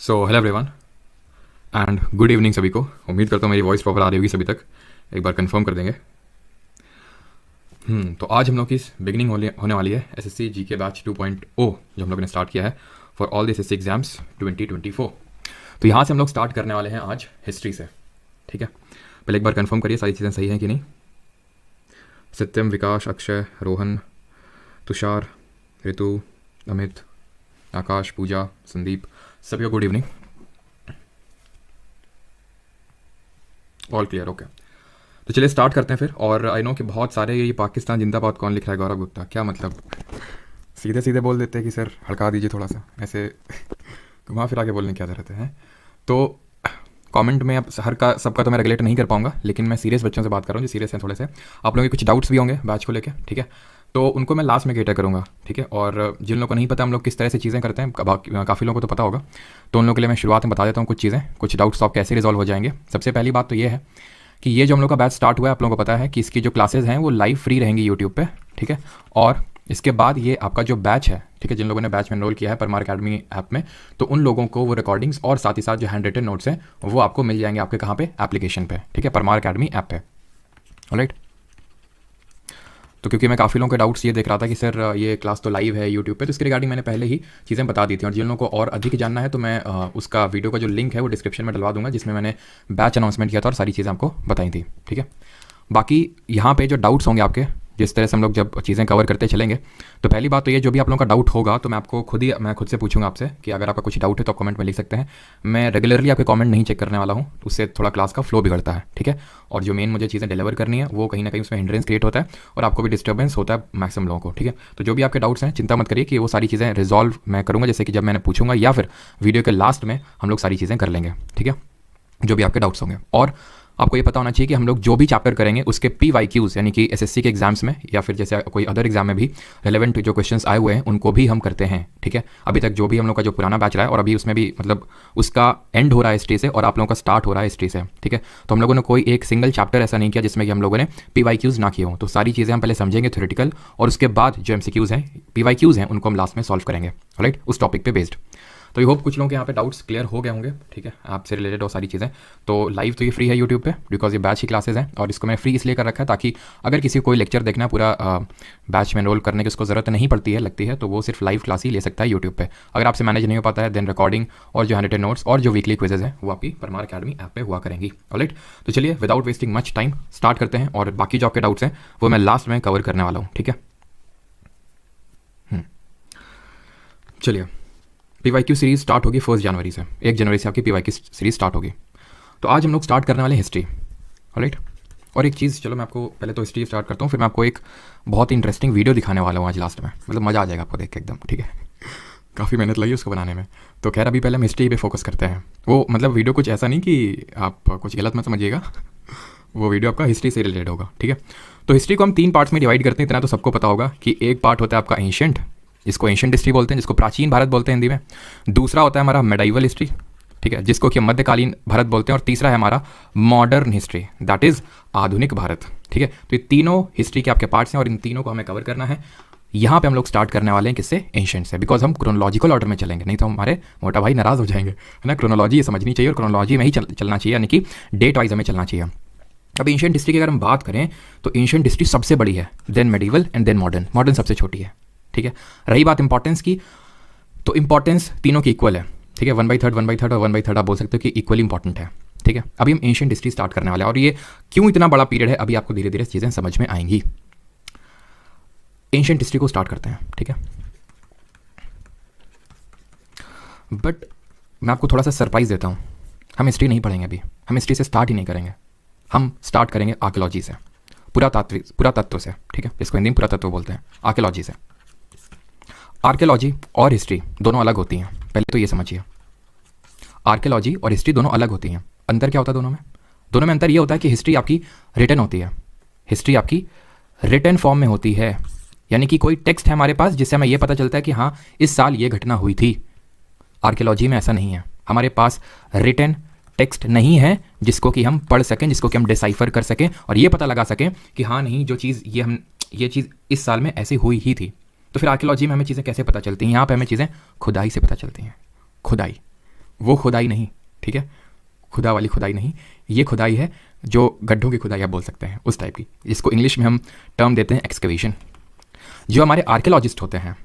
So hello everyone and good evening सभी को। उम्मीद करता हूँ मेरी वॉइस प्रॉपर आ रही होगी सभी तक। एक बार कंफर्म कर देंगे। तो आज हम लोग की बिगनिंग होने वाली है एसएससी जीके बैच 2.0 जो हम लोग ने स्टार्ट किया है for all the assessee exams 2024। तो यहाँ से हम लोग स्टार्ट करने वाले हैं आज हिस्ट्री से। ठीक है, पहले एक बार कंफर्म करिए सारी चीज़ें सही हैं कि नहीं। सत्यम, विकास, अक्षय, रोहन, तुषार, ऋतु, अमित, आकाश, पूजा, संदीप, सभी को good evening. All clear, okay. तो चलिए स्टार्ट करते हैं फिर। और आई नो कि बहुत सारे ये पाकिस्तान जिंदाबाद कौन लिख रहा है, गौरव गुप्ता, क्या मतलब सीधे सीधे बोल देते हैं कि सर हड़का दीजिए थोड़ा सा, ऐसे घुमा फिरा के बोलने की क्या ज़रूरत है। तो कमेंट में अब हर का सबका तो मैं रेगुलेट नहीं कर पाऊंगा, लेकिन मैं सीरियस बच्चों से बात कर रहा हूँ जो सीरियस हैं थोड़े से। आप लोगों के कुछ डाउट्स भी होंगे बैच को लेके, ठीक है, तो उनको मैं लास्ट में कैटर करूँगा, ठीक है। और जिन लोगों को नहीं पता हम लोग किस तरह से चीज़ें करते हैं, काफ़ी लोगों को तो पता होगा, तो उन लोगों के लिए मैं शुरुआत में बता देता हूँ कुछ चीज़ें, कुछ डाउट्स तो आप कैसे रिजॉल्व हो जाएंगे। सबसे पहली बात तो ये है कि ये जो हम लोग का बैच स्टार्ट हुआ है, आप लोगों को पता है कि इसकी जो क्लासेज हैं वो लाइव फ्री रहेंगी यूट्यूब पे, ठीक है। और इसके बाद ये आपका जो बैच है, ठीक है, जिन लोगों ने बैच में एनरोल किया है परमार अकेडमी ऐप में, तो उन लोगों को वो रिकॉर्डिंग्स और साथ ही साथ जो हैंड रिटन नोट्स हैं वो आपको मिल जाएंगे आपके कहाँ पे, एप्लीकेशन पे, ठीक है, परमार अकेडमी ऐप पे। ऑलराइट। तो क्योंकि मैं काफ़ी लोगों के डाउट्स ये देख रहा था कि सर ये क्लास तो लाइव है यूट्यूब पे, तो इसके रिगार्डिंग मैंने पहले ही चीज़ें बता दी थी। और जिन लोगों को और अधिक जानना है तो मैं उसका वीडियो का जो लिंक है वो डिस्क्रिप्शन में डलवा दूंगा, जिसमें मैंने बैच अनाउंसमेंट किया था और सारी चीज़ें आपको बताई थी, ठीक है। बाकी यहाँ पे जो डाउट्स होंगे आपके, जिस तरह से हम लोग जब चीज़ें कवर करते चलेंगे, तो पहली बात तो ये, जो भी आप लोगों का डाउट होगा तो मैं खुद से पूछूंगा आपसे कि अगर आपका कुछ डाउट है तो आप कमेंट में लिख सकते हैं। मैं रेगुलरली आपके कमेंट नहीं चेक करने वाला हूँ, उससे थोड़ा क्लास का फ्लो बिगड़ता है, ठीक है। और जो मेन मुझे चीज़ें डिलीवर करनी है वो कहीं ना कहीं उसमें हिंड्रेंस क्रिएट होता है और आपको भी डिस्टर्बेंस होता है मैक्सिमम लोगों को, ठीक है। तो जो भी आपके डाउट्स हैं चिंता मत करिए कि वो सारी चीज़ें रिजॉल्व मैं करूँगा, जैसे कि जब मैंने पूछूंगा या फिर वीडियो के लास्ट में हम लोग सारी चीज़ें कर लेंगे, ठीक है, जो भी आपके डाउट्स होंगे। और आपको ये पता होना चाहिए कि हम लोग जो भी चैप्टर करेंगे उसके PYQs यानी कि एसएससी के एग्जाम्स में या फिर जैसे कोई अदर एग्जाम में भी रेलेवेंट जो क्वेश्चंस आए हुए हैं उनको भी हम करते हैं, ठीक है। अभी तक जो भी हम लोग का जो पुराना बैच रहा है और अभी उसमें भी मतलब उसका एंड हो रहा है हिस्ट्री से और आप लोगों का स्टार्ट हो रहा है हिस्ट्री से, ठीक है। तो हम लोगों ने कोई एक सिंगल चैप्टर ऐसा नहीं किया जिसमें कि हम लोगों ने PYQs ना किए हों। तो सारी चीज़ें हम पहले समझेंगे थ्योरेटिकल, और उसके बाद जो MCQs हैं, PYQs हैं, उनको हम लास्ट में सॉल्व करेंगे, राइट, उस टॉपिक पे बेस्ड। तो आई होप कुछ लोगों के यहाँ पे डाउट्स क्लियर हो गए होंगे, ठीक है, आपसे रिलेटेड और सारी चीज़ें। तो लाइव तो ये फ्री है यूट्यूब पे, बिकॉज ये बैच की क्लासेस हैं और इसको मैंने फ्री इसलिए कर रखा है ताकि अगर किसी को कोई लेक्चर देखना है पूरा बैच में एनरोल करने की उसको ज़रूरत नहीं पड़ती है, लगती है, तो वो सिर्फ लाइव क्लास ही ले सकता है यूट्यूब पे। अगर आपसे मैनेज नहीं हो पाता है देन रिकॉर्डिंग और जो हैंड रिटन नोट्स और जो वीकली क्विजेज हैं वो आपकी परमार अकेडमी ऐप पे हुआ करेंगी। ऑलराइट, तो चलिए without wasting much time start करते हैं और बाकी जो आपके डाउट्स हैं वो मैं लास्ट में कवर करने वाला हूँ, ठीक है। चलिए, PYQ सीरीज स्टार्ट होगी 1 जनवरी से, 1 जनवरी से आपकी PYQ सीरीज स्टार्ट होगी। तो आज हम लोग स्टार्ट करने वाले हिस्ट्री, ऑलराइट। और एक चीज़, चलो मैं आपको पहले तो हिस्ट्री स्टार्ट करता हूँ, फिर मैं आपको एक बहुत ही इंटरेस्टिंग वीडियो दिखाने वाला हूँ आज लास्ट में, मतलब मज़ा आ जाएगा आपको देख के एकदम, ठीक है। काफ़ी मेहनत लगी उसको बनाने में। तो खैर अभी पहले हम हिस्ट्री पे फोकस करते हैं। वो मतलब वीडियो कुछ ऐसा नहीं कि आप कुछ गलत मत समझिएगा, वो वीडियो आपका हिस्ट्री से रिलेटेड होगा, ठीक है। तो हिस्ट्री को हम 3 पार्ट्स में डिवाइड करते हैं, इतना तो सबको पता होगा कि एक पार्ट होता है आपका एंशिएंट, जिसको एंशिएंट हिस्ट्री बोलते हैं, जिसको प्राचीन भारत बोलते हैं हिंदी में। दूसरा होता है हमारा मेडाइवल हिस्ट्री, ठीक है, जिसको कि मध्यकालीन भारत बोलते हैं। और तीसरा है हमारा मॉडर्न हिस्ट्री, दैट इज आधुनिक भारत, ठीक है। तो ये तीनों हिस्ट्री के आपके पार्ट्स हैं और इन तीनों को हमें कवर करना है। यहाँ पे हम लोग स्टार्ट करने वाले हैं किससे, एंशिएंट से, बिकॉज हम क्रोनोलॉजिकल ऑर्डर में चलेंगे, नहीं तो हमारे मोटा भाई नाराज हो जाएंगे, है ना। क्रोनोलॉजी ये समझनी चाहिए और क्रोनोलॉजी में ही चलना चाहिए, यानी कि डेट वाइज हमें चलना चाहिए। अब एंशिएंट हिस्ट्री की अगर हम बात करें तो एंशिएंट हिस्ट्री सबसे बड़ी है, then medieval and then modern, modern सबसे छोटी है, ठीक है। रही बात इंपॉर्टेंस की, तो इंपॉर्टेंस तीनों की इक्वल है, ठीक है। 1/3 1/3 और 1/3 आप बोल सकते हो कि इक्वली इंपॉर्टेंट है, ठीक है। अभी हम एंशिएंट हिस्ट्री स्टार्ट करने वाले हैं और ये क्यों इतना बड़ा पीरियड है अभी आपको धीरे धीरे चीज़ें समझ में आएंगी। एंशिएंट हिस्ट्री को स्टार्ट करते हैं, ठीक है। बट मैं आपको थोड़ा सा सरप्राइज देता हूँ, हम हिस्ट्री नहीं पढ़ेंगे अभी, हम हिस्ट्री से स्टार्ट ही नहीं करेंगे, हम स्टार्ट करेंगे आर्कियोलॉजी से, पुरातत्व से, ठीक है, इसको हिंदी में पुरातत्व बोलते हैं, आर्कियोलॉजी से। आर्कियोलॉजी और हिस्ट्री दोनों अलग होती हैं, पहले तो ये समझिए। आर्कियोलॉजी और हिस्ट्री दोनों अलग होती हैं। अंतर क्या होता है दोनों में? दोनों में अंतर ये होता है कि हिस्ट्री आपकी रिटन होती है, हिस्ट्री आपकी रिटन फॉर्म में होती है, यानी कि कोई टेक्स्ट है हमारे पास जिससे हमें ये पता चलता है कि हाँ इस साल ये घटना हुई थी। आर्कियोलॉजी में ऐसा नहीं है, हमारे पास रिटन टेक्स्ट नहीं है जिसको कि हम पढ़ सकें, जिसको कि हम डिसाइफर कर सकें और ये पता लगा सकें कि हाँ नहीं जो चीज़ ये चीज़ इस साल में ऐसे हुई ही थी। तो फिर आर्कियोलॉजी में हमें चीज़ें कैसे पता चलती हैं? यहाँ पे हमें चीज़ें खुदाई से पता चलती हैं, खुदाई। वो खुदाई नहीं, ठीक है, खुदा वाली खुदाई नहीं, ये खुदाई है जो गड्ढों की खुदाई आप बोल सकते हैं, उस टाइप की। इसको इंग्लिश में हम टर्म देते हैं एक्सकवेशन। जो हमारे आर्कियोलॉजिस्ट होते हैं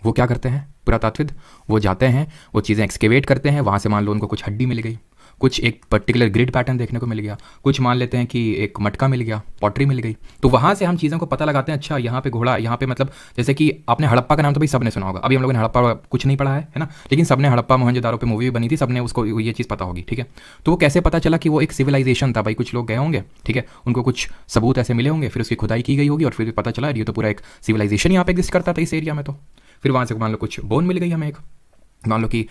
वो क्या करते हैं, पुरातात्विद, वो जाते हैं, वो चीज़ें एक्सकेवेट करते हैं, वहाँ से मान लो उनको कुछ हड्डी मिल गई, कुछ एक पर्टिकुलर ग्रिड पैटर्न देखने को मिल गया, कुछ मान लेते हैं कि एक मटका मिल गया, पॉटरी मिल गई, तो वहाँ से हम चीज़ों को पता लगाते हैं। अच्छा यहाँ पे घोड़ा, यहाँ पे मतलब जैसे कि आपने हड़प्पा का नाम तो भाई सबने सुना होगा, अभी हम लोगों ने हड़प्पा कुछ नहीं पढ़ा है ना, लेकिन सबने हड़प्पा मोहनजोदारो पे मूवी बनी थी, सबने उसको ये चीज़ पता होगी, ठीक है। तो वो कैसे पता चला कि वो एक सिविलाइजेशन था भाई, कुछ लोग गए होंगे, ठीक है, उनको कुछ सबूत ऐसे मिले होंगे, फिर उसकी खुदाई की गई होगी और फिर पता चला ये तो पूरा एक सिविलाइजेशन यहाँ पे एग्जिस्ट करता था इस एरिया में। तो फिर वहाँ से मान लो कुछ बोन मिल गई हमें, एक मान लो कि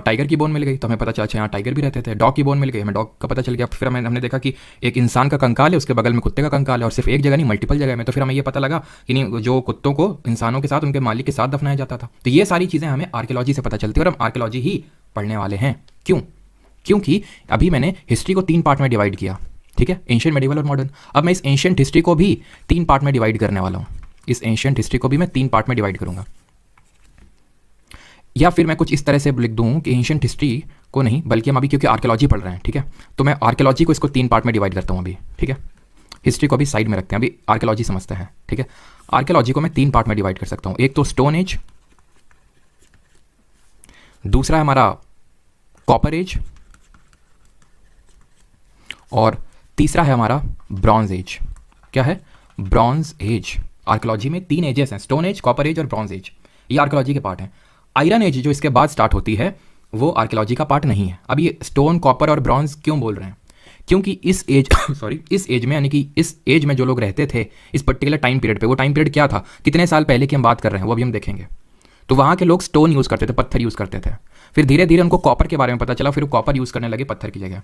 टाइगर की बोन मिल गई, तो हमें पता चला अच्छा यहाँ टाइगर भी रहते थे। डॉग की बोन मिल गई, हमें डॉग का पता चल गया। फिर हमने देखा कि एक इंसान का कंकाल है, उसके बगल में कुत्ते का कंकाल है, और सिर्फ एक जगह नहीं मल्टीपल जगह में। तो फिर हमें ये पता लगा कि नहीं, जो कुत्तों को इंसानों के साथ उनके मालिक के साथ दफनाया जाता था। तो ये सारी चीज़ें हमें आर्कियोलॉजी से पता चलती है, और हम आर्कियोलॉजी ही पढ़ने वाले हैं। क्यों? क्योंकि अभी मैंने हिस्ट्री को 3 पार्ट में डिवाइड किया, ठीक है, एंशिएंट, मेडिवल और मॉडर्न। अब मैं इस एंशिएंट हिस्ट्री को भी 3 पार्ट में डिवाइड करने वाला हूँ। इस एंशिएंट हिस्ट्री को भी मैं 3 पार्ट में डिवाइड करूँगा, या फिर मैं कुछ इस तरह से लिख दूं कि एंशिएंट हिस्ट्री को नहीं, बल्कि हम अभी क्योंकि आर्कियोलॉजी पढ़ रहे हैं, ठीक है, तो मैं आर्कियोलॉजी को इसको 3 पार्ट में डिवाइड करता हूं अभी, ठीक है। हिस्ट्री को अभी साइड में रखते हैं, अभी आर्कियोलॉजी समझते हैं, ठीक है। आर्कियोलॉजी को मैं 3 पार्ट में डिवाइड कर सकता हूं। एक तो स्टोन एज, दूसरा है हमारा कॉपर एज, और तीसरा है हमारा ब्रॉन्ज एज। क्या है? Bronze age. आर्कियोलॉजी में 3 एजेस हैं, स्टोन एज, कॉपर एज और ब्रॉन्ज एज। ये आर्कियोलॉजी के पार्ट हैं। आयरन एज जो इसके बाद स्टार्ट होती है वो आर्कियोलॉजी का पार्ट नहीं है। अब ये स्टोन, कॉपर और ब्रॉन्ज क्यों बोल रहे हैं? क्योंकि इस एज सॉरी, इस एज में, यानी कि इस एज में जो लोग रहते थे इस पर्टिकुलर टाइम पीरियड पे, वो टाइम पीरियड क्या था, कितने साल पहले की हम बात कर रहे हैं, वो अभी हम देखेंगे। तो वहाँ के लोग स्टोन यूज़ करते थे, पत्थर यूज़ करते थे। फिर धीरे धीरे उनको कॉपर के बारे में पता चला, फिर वो कॉपर यूज़ करने लगे पत्थर की जगह,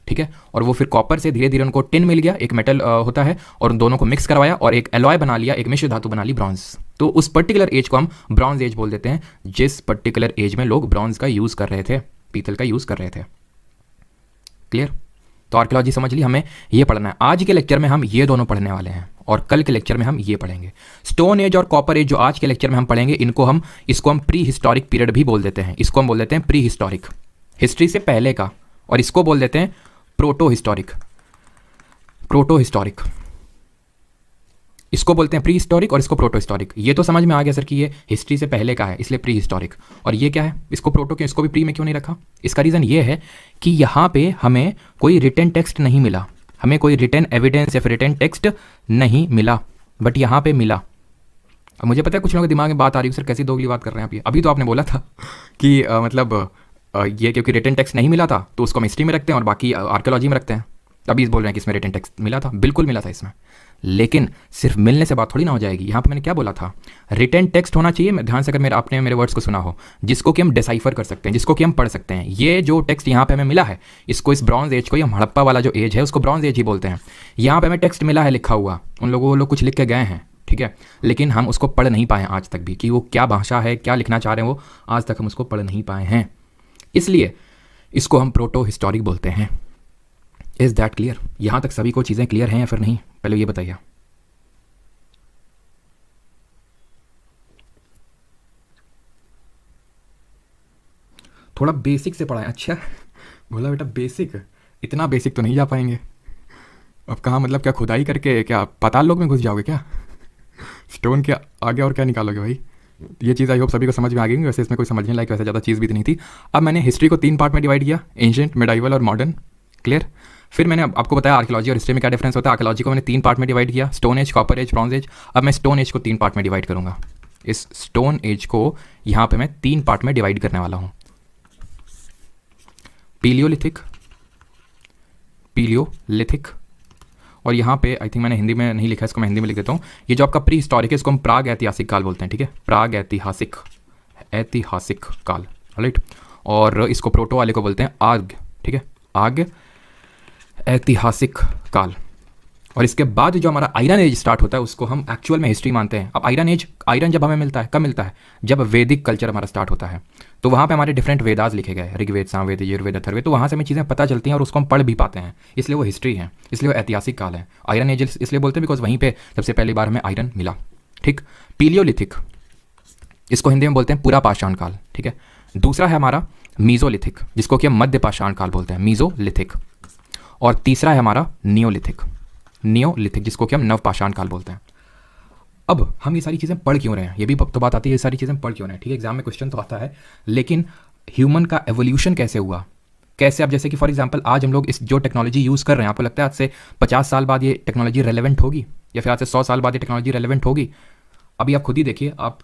ठीक है। और वो फिर कॉपर से धीरे धीरे उनको टिन मिल गया, एक मेटल होता है, और उन दोनों को मिक्स करवाया और एक एलॉय बना लिया, एक मिश्र धातु बना ली, ब्रॉन्ज। तो उस पर्टिकुलर एज को हम ब्रॉन्ज एज बोल देते हैं, जिस पर्टिकुलर एज में लोग ब्रॉन्ज का यूज़ कर रहे थे, पीतल का यूज़ कर रहे थे। क्लियर? तो आर्कियोलॉजी समझ ली, हमें ये पढ़ना है। आज के लेक्चर में हम ये दोनों पढ़ने वाले हैं, और कल के लेक्चर में हम ये पढ़ेंगे। स्टोन एज और कॉपर एज जो आज के लेक्चर में हम पढ़ेंगे, इसको हम प्री हिस्टोरिक पीरियड भी बोल देते हैं। इसको हम बोल देते हैं प्री हिस्टोरिक, हिस्ट्री से पहले का, और इसको बोल देते हैं प्रोटो हिस्टोरिक। प्रोटो हिस्टोरिक इसको बोलते हैं प्री हिस्टोरिक, और इसको प्रोटो हिस्टोरिक। ये तो समझ में आ गया सर कि ये हिस्ट्री से पहले का है, इसलिए प्री हिस्टोरिक। और ये क्या है, इसको प्रोटो क्यों, इसको भी प्री में क्यों नहीं रखा? इसका रीज़न ये है कि यहाँ पे हमें कोई रिटन टेक्स्ट नहीं मिला, हमें कोई रिटन एविडेंस या फिर रिटन टेक्स्ट नहीं मिला, बट यहाँ पे मिला। अब मुझे पता है कुछ लोगों के दिमाग में बात आ रही है, सर कैसी दोगली बात कर रहे हैं आप? ये अभी तो आपने बोला था कि ये क्योंकि रिटन टेक्स्ट नहीं मिला था तो उसको हम हिस्ट्री में रखते हैं और बाकी आर्कियोलॉजी में रखते हैं। अभी बोल रहे हैं कि इसमें रिटन टेक्स्ट मिला था, बिल्कुल मिला था इसमें, लेकिन सिर्फ मिलने से बात थोड़ी ना हो जाएगी। यहाँ पे मैंने क्या बोला था, रिटन टेक्स्ट होना चाहिए। मैं ध्यान से अगर आपने मेरे वर्ड्स को सुना हो, जिसको कि हम डिसाइफर कर सकते हैं, जिसको कि हम पढ़ सकते हैं। ये जो टेक्स्ट यहाँ पे हमें मिला है, इसको, इस ब्रॉन्ज एज को, या हड़प्पा वाला जो एज है उसको ब्रॉन्ज एज ही बोलते हैं। यहाँ पे हमें टेक्स्ट मिला है लिखा हुआ, उन लोगों वो लोग कुछ लिख के गए हैं, ठीक है, लेकिन हम उसको पढ़ नहीं पाए आज तक भी, कि वो क्या भाषा है, क्या लिखना चाह रहे हैं, वो आज तक हम उसको पढ़ नहीं पाए हैं। इसलिए इसको हम प्रोटो हिस्टोरिक बोलते हैं। Is that clear? यहां तक सभी को चीजें क्लियर हैं या फिर नहीं? पहले ये बताइए। थोड़ा बेसिक से पढ़ाएं। अच्छा बोला बेटा बेसिक, इतना बेसिक तो नहीं जा पाएंगे। अब कहाँ, मतलब क्या खुदाई करके क्या पाताल लोक में घुस जाओगे क्या? स्टोन के आगे और क्या निकालोगे भाई? ये चीज़ आई होप सभी को समझ में आ गई। वैसे इसमें कोई समझने लायक वैसे ज़्यादा चीज़ भी नहीं थी। अब मैंने हिस्ट्री को 3 पार्ट में डिवाइड किया, एंशिएंट, मेडाइवल और मॉडर्न। क्लियर? फिर मैंने आपको बताया आर्कियोलॉजी और हिस्ट्री में क्या डिफरेंस होता है। आर्कियोलॉजी को मैंने 3 पार्ट में डिवाइड किया, stone age, copper age, bronze age. अब मैं स्टोन एज को 3 पार्ट में डिवाइड करूंगा। इस स्टोन एज को यहाँ पे मैं 3 पार्ट में डिवाइड करने वाला हूँ। पीलियोलिथिक, पीलियोलिथिक, और यहाँ पे आई थिंक मैंने हिंदी में नहीं लिखा, इसको मैं हिंदी में लिख देता हूँ। ये जो आपका प्री हिस्टोरिक है, इसको हम प्राग ऐतिहासिक काल बोलते हैं, ठीक है, प्राग ऐतिहासिक, ऐतिहासिक काल, राइट। और इसको प्रोटो वाले को बोलते हैं आग, ठीक है, आग ऐतिहासिक काल। और इसके बाद जो हमारा आयरन एज स्टार्ट होता है उसको हम एक्चुअल में हिस्ट्री मानते हैं। अब आयरन एज, आयरन जब हमें मिलता है, कब मिलता है? जब वैदिक कल्चर हमारा स्टार्ट होता है। तो वहाँ पे हमारे डिफरेंट वेदास लिखे गए, ऋग्वेद, सामवेद, यजुर्वेद, अथर्ववेद। तो वहाँ से हमें चीज़ें पता चलती हैं और उसको हम पढ़ भी पाते हैं, इसलिए वो हिस्ट्री है, इसलिए वो ऐतिहासिक काल है। आयरन एज इसलिए बोलते हैं बिकॉज वहीं पर सबसे पहली बार हमें आयरन मिला, ठीक। पीलियोलिथिक, इसको हिंदी में बोलते हैं पूरा पाषाण काल, ठीक है। दूसरा है हमारा मीजोलिथिक, जिसको कि हम मध्य पाषाण काल बोलते हैं, मीजोलिथिक। और तीसरा है हमारा नियोलिथिक, नियोलिथिक जिसको कि हम नवपाषाण काल बोलते हैं। अब हम ये सारी चीज़ें पढ़ क्यों रहे हैं, ये भी तो बात आती है, ये सारी चीज़ें पढ़ क्यों रहे हैं, ठीक है, एग्जाम में क्वेश्चन तो आता है, लेकिन ह्यूमन का एवोल्यूशन कैसे हुआ, कैसे, अब जैसे कि फॉर एग्जांपल आज हम लोग इस जो टेक्नोलॉजी यूज़ कर रहे हैं, आपको लगता है आज से 50 साल बाद ये टेक्नोलॉजी रेलेवेंट होगी, या फिर आज से 100 साल बाद ये टेक्नोलॉजी रेलेवेंट होगी? अभी आप खुद ही देखिए, आप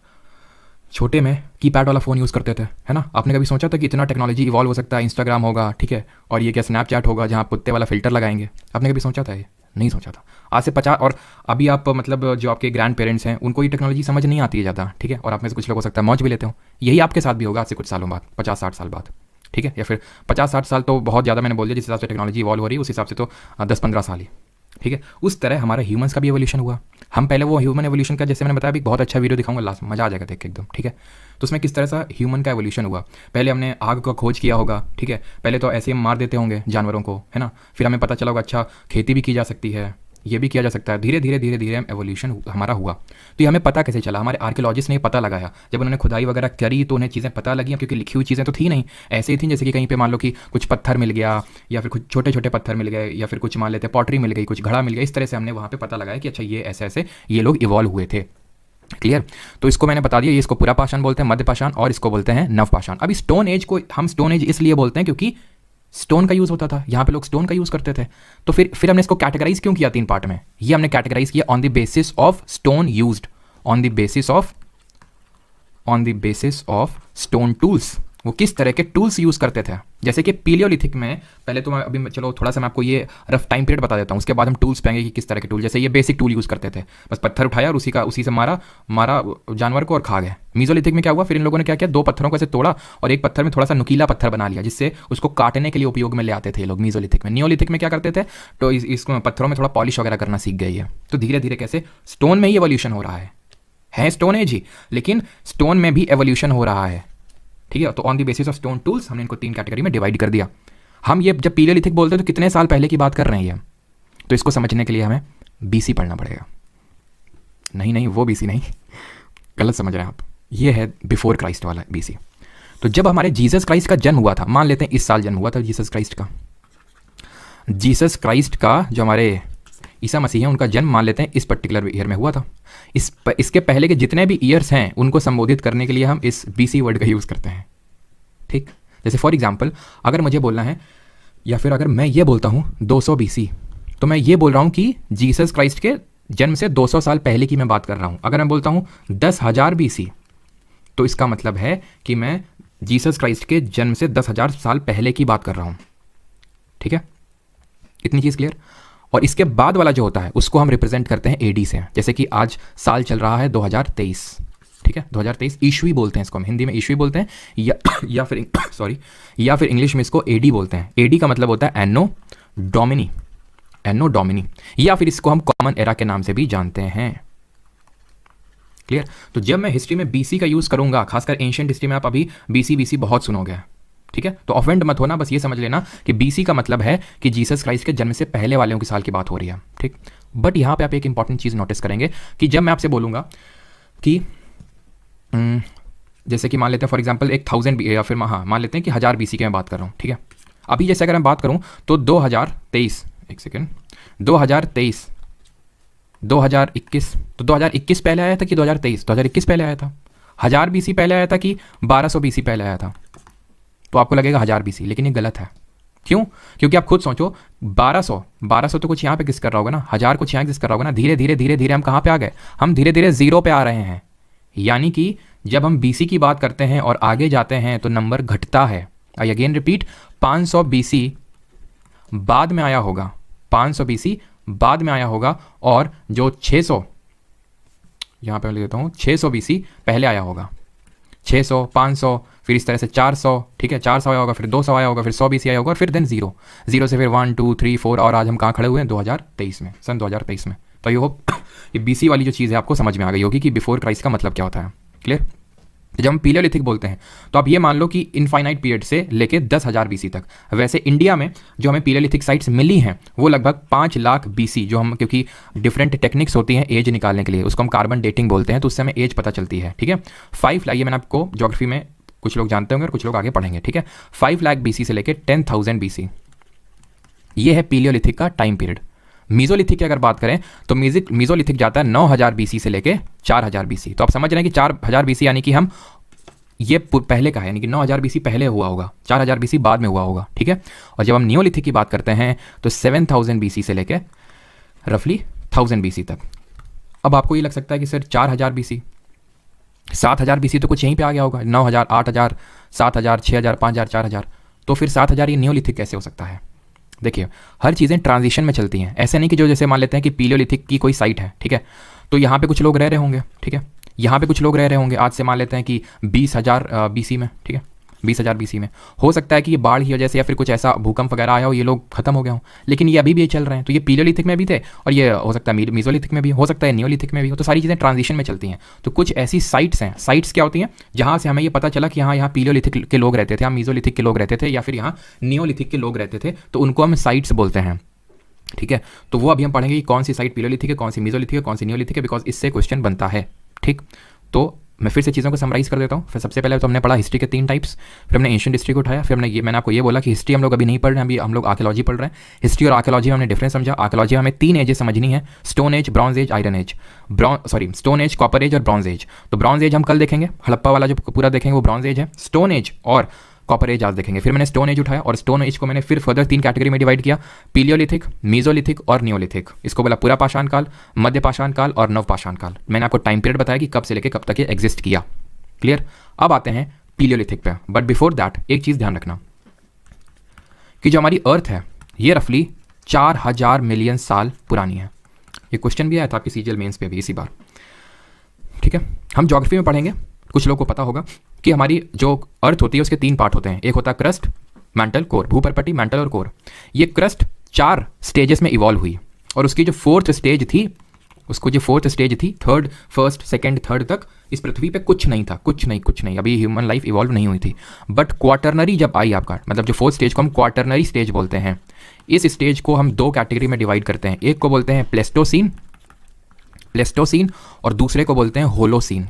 छोटे में कीपैड वाला फ़ोन यूज़ करते थे, है ना, आपने कभी सोचा था कि इतना टेक्नोलॉजी इवॉल्व हो सकता है, इंस्टाग्राम होगा, ठीक है, और ये क्या स्नैपचैट होगा जहाँ कुत्ते वाला फिल्टर लगाएंगे? आपने कभी सोचा था? ये नहीं सोचा था। आज से 50, और अभी आप मतलब जो आपके ग्रैंड पेरेंट्स हैं उनको ये टेक्नोलॉजी समझ नहीं आती है ज़्यादा, ठीक है, और आप में से कुछ लोग हो सकता है मौज भी लेते हो। यही आपके साथ भी होगा आज से कुछ सालों बाद, 50-60 साल बाद, ठीक है, या फिर 50-60 साल तो बहुत ज़्यादा मैंने बोल दिया, जिस हिसाब से टेक्नोलॉजी इवॉल्व हो रही है उस हिसाब से तो 10-15 साल ही, ठीक है। उस तरह हमारा ह्यूमंस का भी एवोल्यूशन हुआ। हम पहले वो ह्यूमन एवोल्यूशन का, जैसे मैंने बताया, भी बहुत अच्छा वीडियो दिखाऊंगा लास्ट में, मजा आ जाएगा देख के एकदम, ठीक है। तो उसमें किस तरह से ह्यूमन का एवोल्यूशन हुआ, पहले हमने आग का खोज किया होगा, ठीक है, पहले तो ऐसे हम मार देते होंगे जानवरों को, है ना, फिर हमें पता चला होगा अच्छा खेती भी की जा सकती है, ये भी किया जा सकता है, धीरे धीरे धीरे धीरे हम एवोल्यूशन हमारा हुआ। तो ये हमें पता कैसे चला? हमारे आर्कियोलॉजिस्ट ने पता लगाया, जब उन्होंने खुदाई वगैरह करी तो उन्हें चीज़ें पता लगी, क्योंकि लिखी हुई चीज़ें तो थी नहीं, ऐसे ही थी जैसे कि कहीं पे मान लो कि कुछ पत्थर मिल गया, या फिर कुछ छोटे छोटे पत्थर मिल गए, या फिर कुछ मान लेते पॉटरी मिल गई, कुछ घड़ा मिल गया, इस तरह से हमने वहाँ पे पता लगाया कि अच्छा ये ऐसे ऐसे ये लोग इवॉल्व हुए थे। क्लियर? तो इसको मैंने बता दिया, ये इसको पूरा पाषाण बोलते हैं, मध्य पाषाण, और इसको बोलते हैं नवपाषाण। अभी स्टोन एज को हम स्टोन एज इसलिए बोलते हैं क्योंकि स्टोन का यूज़ होता था, यहाँ पे लोग स्टोन का यूज़ करते थे। तो फिर हमने इसको कैटेगराइज क्यों किया 3 पार्ट में? ये हमने कैटेगराइज किया on the basis of stone used, on the basis of stone tools, वो किस तरह के टूल्स यूज़ करते थे। जैसे कि पीलियोलिथिक में, पहले तो मैं अभी चलो थोड़ा सा मैं आपको ये रफ टाइम पीरियड बता देता हूँ, उसके बाद हम टूल्स पाएंगे कि किस तरह के टूल। जैसे ये बेसिक टूल यूज़ करते थे, बस पत्थर उठाया और उसी से मारा जानवर को और खा गए। मीजोलिथिक में क्या हुआ, फिर इन लोगों ने क्या किया, 2 पत्थरों को ऐसे तोड़ा और एक पत्थर में थोड़ा सा नुकीला पत्थर बना लिया, जिससे उसको काटने के लिए उपयोग में ले आते थे लोग मीजोलिथिक में। नियोलिथिक में क्या करते थे, तो इसको पत्थरों में थोड़ा पॉलिश वगैरह करना सीख गई है। तो धीरे धीरे कैसे स्टोन में ही एवोल्यूशन हो रहा है स्टोन एज ही, लेकिन स्टोन में भी एवोल्यूशन हो रहा है, ठीक है। तो on the basis of stone tools हमने इनको 3 कैटेगरी में डिवाइड कर दिया। हम ये जब पीलियोलिथिक बोलते हैं तो कितने साल पहले की बात कर रहे हैं ये? तो इसको समझने के लिए हमें बीसी पढ़ना पड़ेगा। नहीं वो बीसी नहीं, गलत समझ रहे हैं आप, ये है बिफोर क्राइस्ट वाला बीसी। तो जब हमारे जीसस क्राइस्ट का जन्म हुआ था, मान लेते हैं इस साल जन्म हुआ था जीसस क्राइस्ट का जो हमारे ईसा मसीह हैं उनका जन्म मान लेते हैं इस पर्टिकुलर ईयर में हुआ था। इसके पहले के जितने भी ईयर्स हैं उनको संबोधित करने के लिए हम इस बीसी वर्ड का यूज़ करते हैं, ठीक। जैसे फॉर एग्जांपल अगर मुझे बोलना है, या फिर अगर मैं ये बोलता हूँ 200 बीसी, तो मैं ये बोल रहा हूँ कि जीसस क्राइस्ट के जन्म से 200 साल पहले की मैं बात कर रहा हूँ। अगर मैं बोलता हूँ 10,000 बीसी, तो इसका मतलब है कि मैं जीसस क्राइस्ट के जन्म से 10,000 साल पहले की बात कर रहा हूँ, ठीक है। इतनी चीज़ क्लियर? और इसके बाद वाला जो होता है उसको हम रिप्रेजेंट करते हैं एडी से। जैसे कि आज साल चल रहा है 2023, ठीक है, 2023 ईस्वी बोलते हैं इसको, हम हिंदी में ईस्वी बोलते हैं, या फिर इंग्लिश में इसको एडी बोलते हैं। एडी का मतलब होता है एनो डोमिनी, या फिर इसको हम कॉमन एरा के नाम से भी जानते हैं। क्लियर? तो जब मैं हिस्ट्री में बीसी का यूज़ करूंगा, खासकर एंशिएंट हिस्ट्री में आप अभी बीसी बहुत सुनोगे, ठीक है। तो ऑफेंड मत होना, बस ये समझ लेना कि बीसी का मतलब है कि जीसस क्राइस्ट के जन्म से पहले वालों की साल की बात हो रही है, ठीक। बट यहाँ पे आप एक इंपॉर्टेंट चीज़ नोटिस करेंगे कि जब मैं आपसे बोलूँगा कि जैसे कि मान लेते हैं फॉर एग्जांपल 1000 या फिर मान लेते हैं कि 1000 बीसी की मैं बात कर रहा हूँ, ठीक है। अभी जैसे अगर मैं बात करूँ तो 2023, एक सेकेंड, 2023, 2021, तो 2021 पहले आया था कि 2023? 2021 पहले आया था। 1000 बीसी पहले आया था कि 1200 बीसी पहले आया था? तो आपको लगेगा 1000 बीसी, लेकिन ये गलत है। क्यों? क्योंकि आप खुद सोचो, 1200 तो कुछ यहाँ पे किस कर रहा होगा ना, 1000 कुछ यहाँ किस कर रहा होगा ना। धीरे धीरे हम कहाँ पे आ गए? हम धीरे धीरे 0 पे आ रहे हैं। यानी कि जब हम बीसी की बात करते हैं और आगे जाते हैं तो नंबर घटता है। आई अगेन रिपीट, 500 बीसी बाद में आया होगा, 500 बीसी बाद में आया होगा, और जो 600, यहाँ पे मैं लिख देता हूँ, 600 बीसी पहले आया होगा। 600, 500, फिर इस तरह से 400, ठीक है, 400 आया होगा, फिर 200 आया होगा, फिर 100 बीसी आया होगा, और फिर देन 0 से फिर 1 2 3 4, और आज हम कहाँ खड़े हुए हैं? 2023 में, सन 2023 में। तो ये होप ये बीसी वाली जो चीज़ है आपको समझ में आ गई होगी कि बिफोर क्राइस्ट का मतलब क्या होता है। क्लियर? तो जब हम पीलियोलिथिक बोलते हैं तो आप ये मान लो कि इनफाइनाइट पीरियड से लेके 10,000 बीसी तक। वैसे इंडिया में जो हमें पीलियोलिथिक साइट्स मिली हैं वो लगभग 5 लाख बीसी, जो हम, क्योंकि डिफरेंट टेक्निक्स होती हैं एज निकालने के लिए, उसको हम कार्बन डेटिंग बोलते हैं, तो उससे हमें एज पता चलती है, ठीक है। 5 लाख, ये मैंने आपको ज्योग्राफी में कुछ लोग जानते होंगे और कुछ लोग आगे पढ़ेंगे, ठीक है। 5 लाख BC से लेके 10,000 BC, ये है पीलियोलिथिक का टाइम पीरियड। मीजोलिथिक की अगर बात करें तो मीजोलिथिक जाता है 9,000 BC से लेके 4,000 BC। तो आप समझ रहे हैं कि 4,000 BC यानी कि हम ये पहले का है, यानी कि 9,000 BC पहले हुआ होगा, 4,000 BC बाद में हुआ होगा, ठीक है। और जब हम नियोलिथिक की बात करते हैं तो 7,000 BC से लेके रफली 1,000 BC तक। अब आपको ये लग सकता है कि सर 4,000 BC, 7,000 BC तो कुछ यहीं पे आ गया होगा, 9,000, 8,000, 7,000, 6,000, 5,000, 4,000, तो फिर 7,000 ये नियोलिथिक कैसे हो सकता है? देखिए हर चीज़ें ट्रांजिशन में चलती हैं, ऐसे नहीं कि जो जैसे मान लेते हैं कि पीलियोलिथिक की कोई साइट है, ठीक है, तो यहाँ पे कुछ लोग रह रहे होंगे, ठीक है, यहाँ पे कुछ लोग रह रहे होंगे, आज से मान लेते हैं कि 20,000 BC में, ठीक है, 20,000 BC में हो सकता है कि ये बाढ़ की वजह से या फिर कुछ ऐसा भूकंप वगैरह आया हो, ये लोग खत्म हो गए हों, लेकिन ये अभी भी चल रहे हैं। तो ये पीलियोलिथिक में भी थे और ये हो सकता है मीजोलिथिक में भी हो सकता है, नियोलिथिक में भी हो। तो सारी चीज़ें ट्रांजिशन में चलती हैं। तो कुछ ऐसी साइट्स हैं, साइट्स क्या होती हैं जहाँ से हमें ये पता चला कि हाँ यहाँ पीलियोलिथिक के लोग रहते थे, यहाँ मीजोलिथिक के लोग रहते थे, या फिर यहाँ नियोलिथिक के लोग रहते थे, तो उनको हम साइट्स बोलते हैं, ठीक है। तो वो अभी हम पढ़ेंगे कि कौन सी साइट पीलियोलिथिक है, कौन सी मीजोलिथिक है, कौन सी नियोलिथिक है, बिकॉज इससे क्वेश्चन बनता है, ठीक। तो मैं फिर से चीज़ों को समराइज़ कर देता हूँ। फिर सबसे पहले तो हमने पढ़ा हिस्ट्री के 3 टाइप्स, फिर हमने एंशिएंट हिस्ट्री को उठाया, फिर मैंने आपको ये बोला कि हिस्ट्री हम लोग अभी नहीं पढ़ रहे हैं, अभी हम लोग आर्कियोलॉजी पढ़ रहे हैं। हिस्ट्री और आर्कियोलॉजी में हमने डिफरेंस समझा। आर्कियोलॉजी में हमें 3 एजेस समझनी है, stone age, bronze age, iron age, stone age, copper age और ब्रॉन्ज एज। तो ब्रॉन्ज एज हम कल देखेंगे, हड़प्पा वाला जो पूरा देखेंगे वो ब्रॉन्ज एज है। स्टोन एज और कॉपर एज आज देखेंगे। फिर मैंने स्टोन एज उठाया और स्टोन एज को मैंने फिर फर्दर 3 कैटेगरी में डिवाइड किया, पीलियोलिथिक, मीजोलिथिक और नियोलिथिक। इसको बोला पूरा पाषाण काल, मध्य पाषाण काल और नव पाषाण काल। मैंने आपको टाइम पीरियड बताया कि कब से लेकर कब तक ये एग्जिस्ट किया, क्लियर। अब आते हैं पीलियोलिथिक पे, बट बिफोर दैट एक चीज़ ध्यान रखना कि जो हमारी अर्थ है ये रफली 4,000 मिलियन साल पुरानी है। ये क्वेश्चन भी आया था आपकी सीजीएल मेंस पे भी इसी बार, ठीक है। हम ज्योग्राफी में पढ़ेंगे, कुछ लोगों को पता होगा कि हमारी जो अर्थ होती है उसके 3 पार्ट होते हैं, एक होता है क्रस्ट, मैंटल, कोर, भूपर्पटी, मैंटल और कोर। ये क्रस्ट 4 स्टेजेस में इवॉल्व हुई और उसकी जो 4th स्टेज थी, उसको जो 4th स्टेज थी, 3rd, 1st, 2nd, 3rd तक इस पृथ्वी पे कुछ नहीं था, कुछ नहीं, अभी ह्यूमन लाइफ इवॉल्व नहीं हुई थी। बट क्वार्टरनरी जब आई आपका, मतलब जो 4th स्टेज को हम क्वार्टरनरी स्टेज बोलते हैं, इस स्टेज को हम 2 कैटेगरी में डिवाइड करते हैं। एक को बोलते हैं प्लेस्टोसीन और दूसरे को बोलते हैं होलोसीन।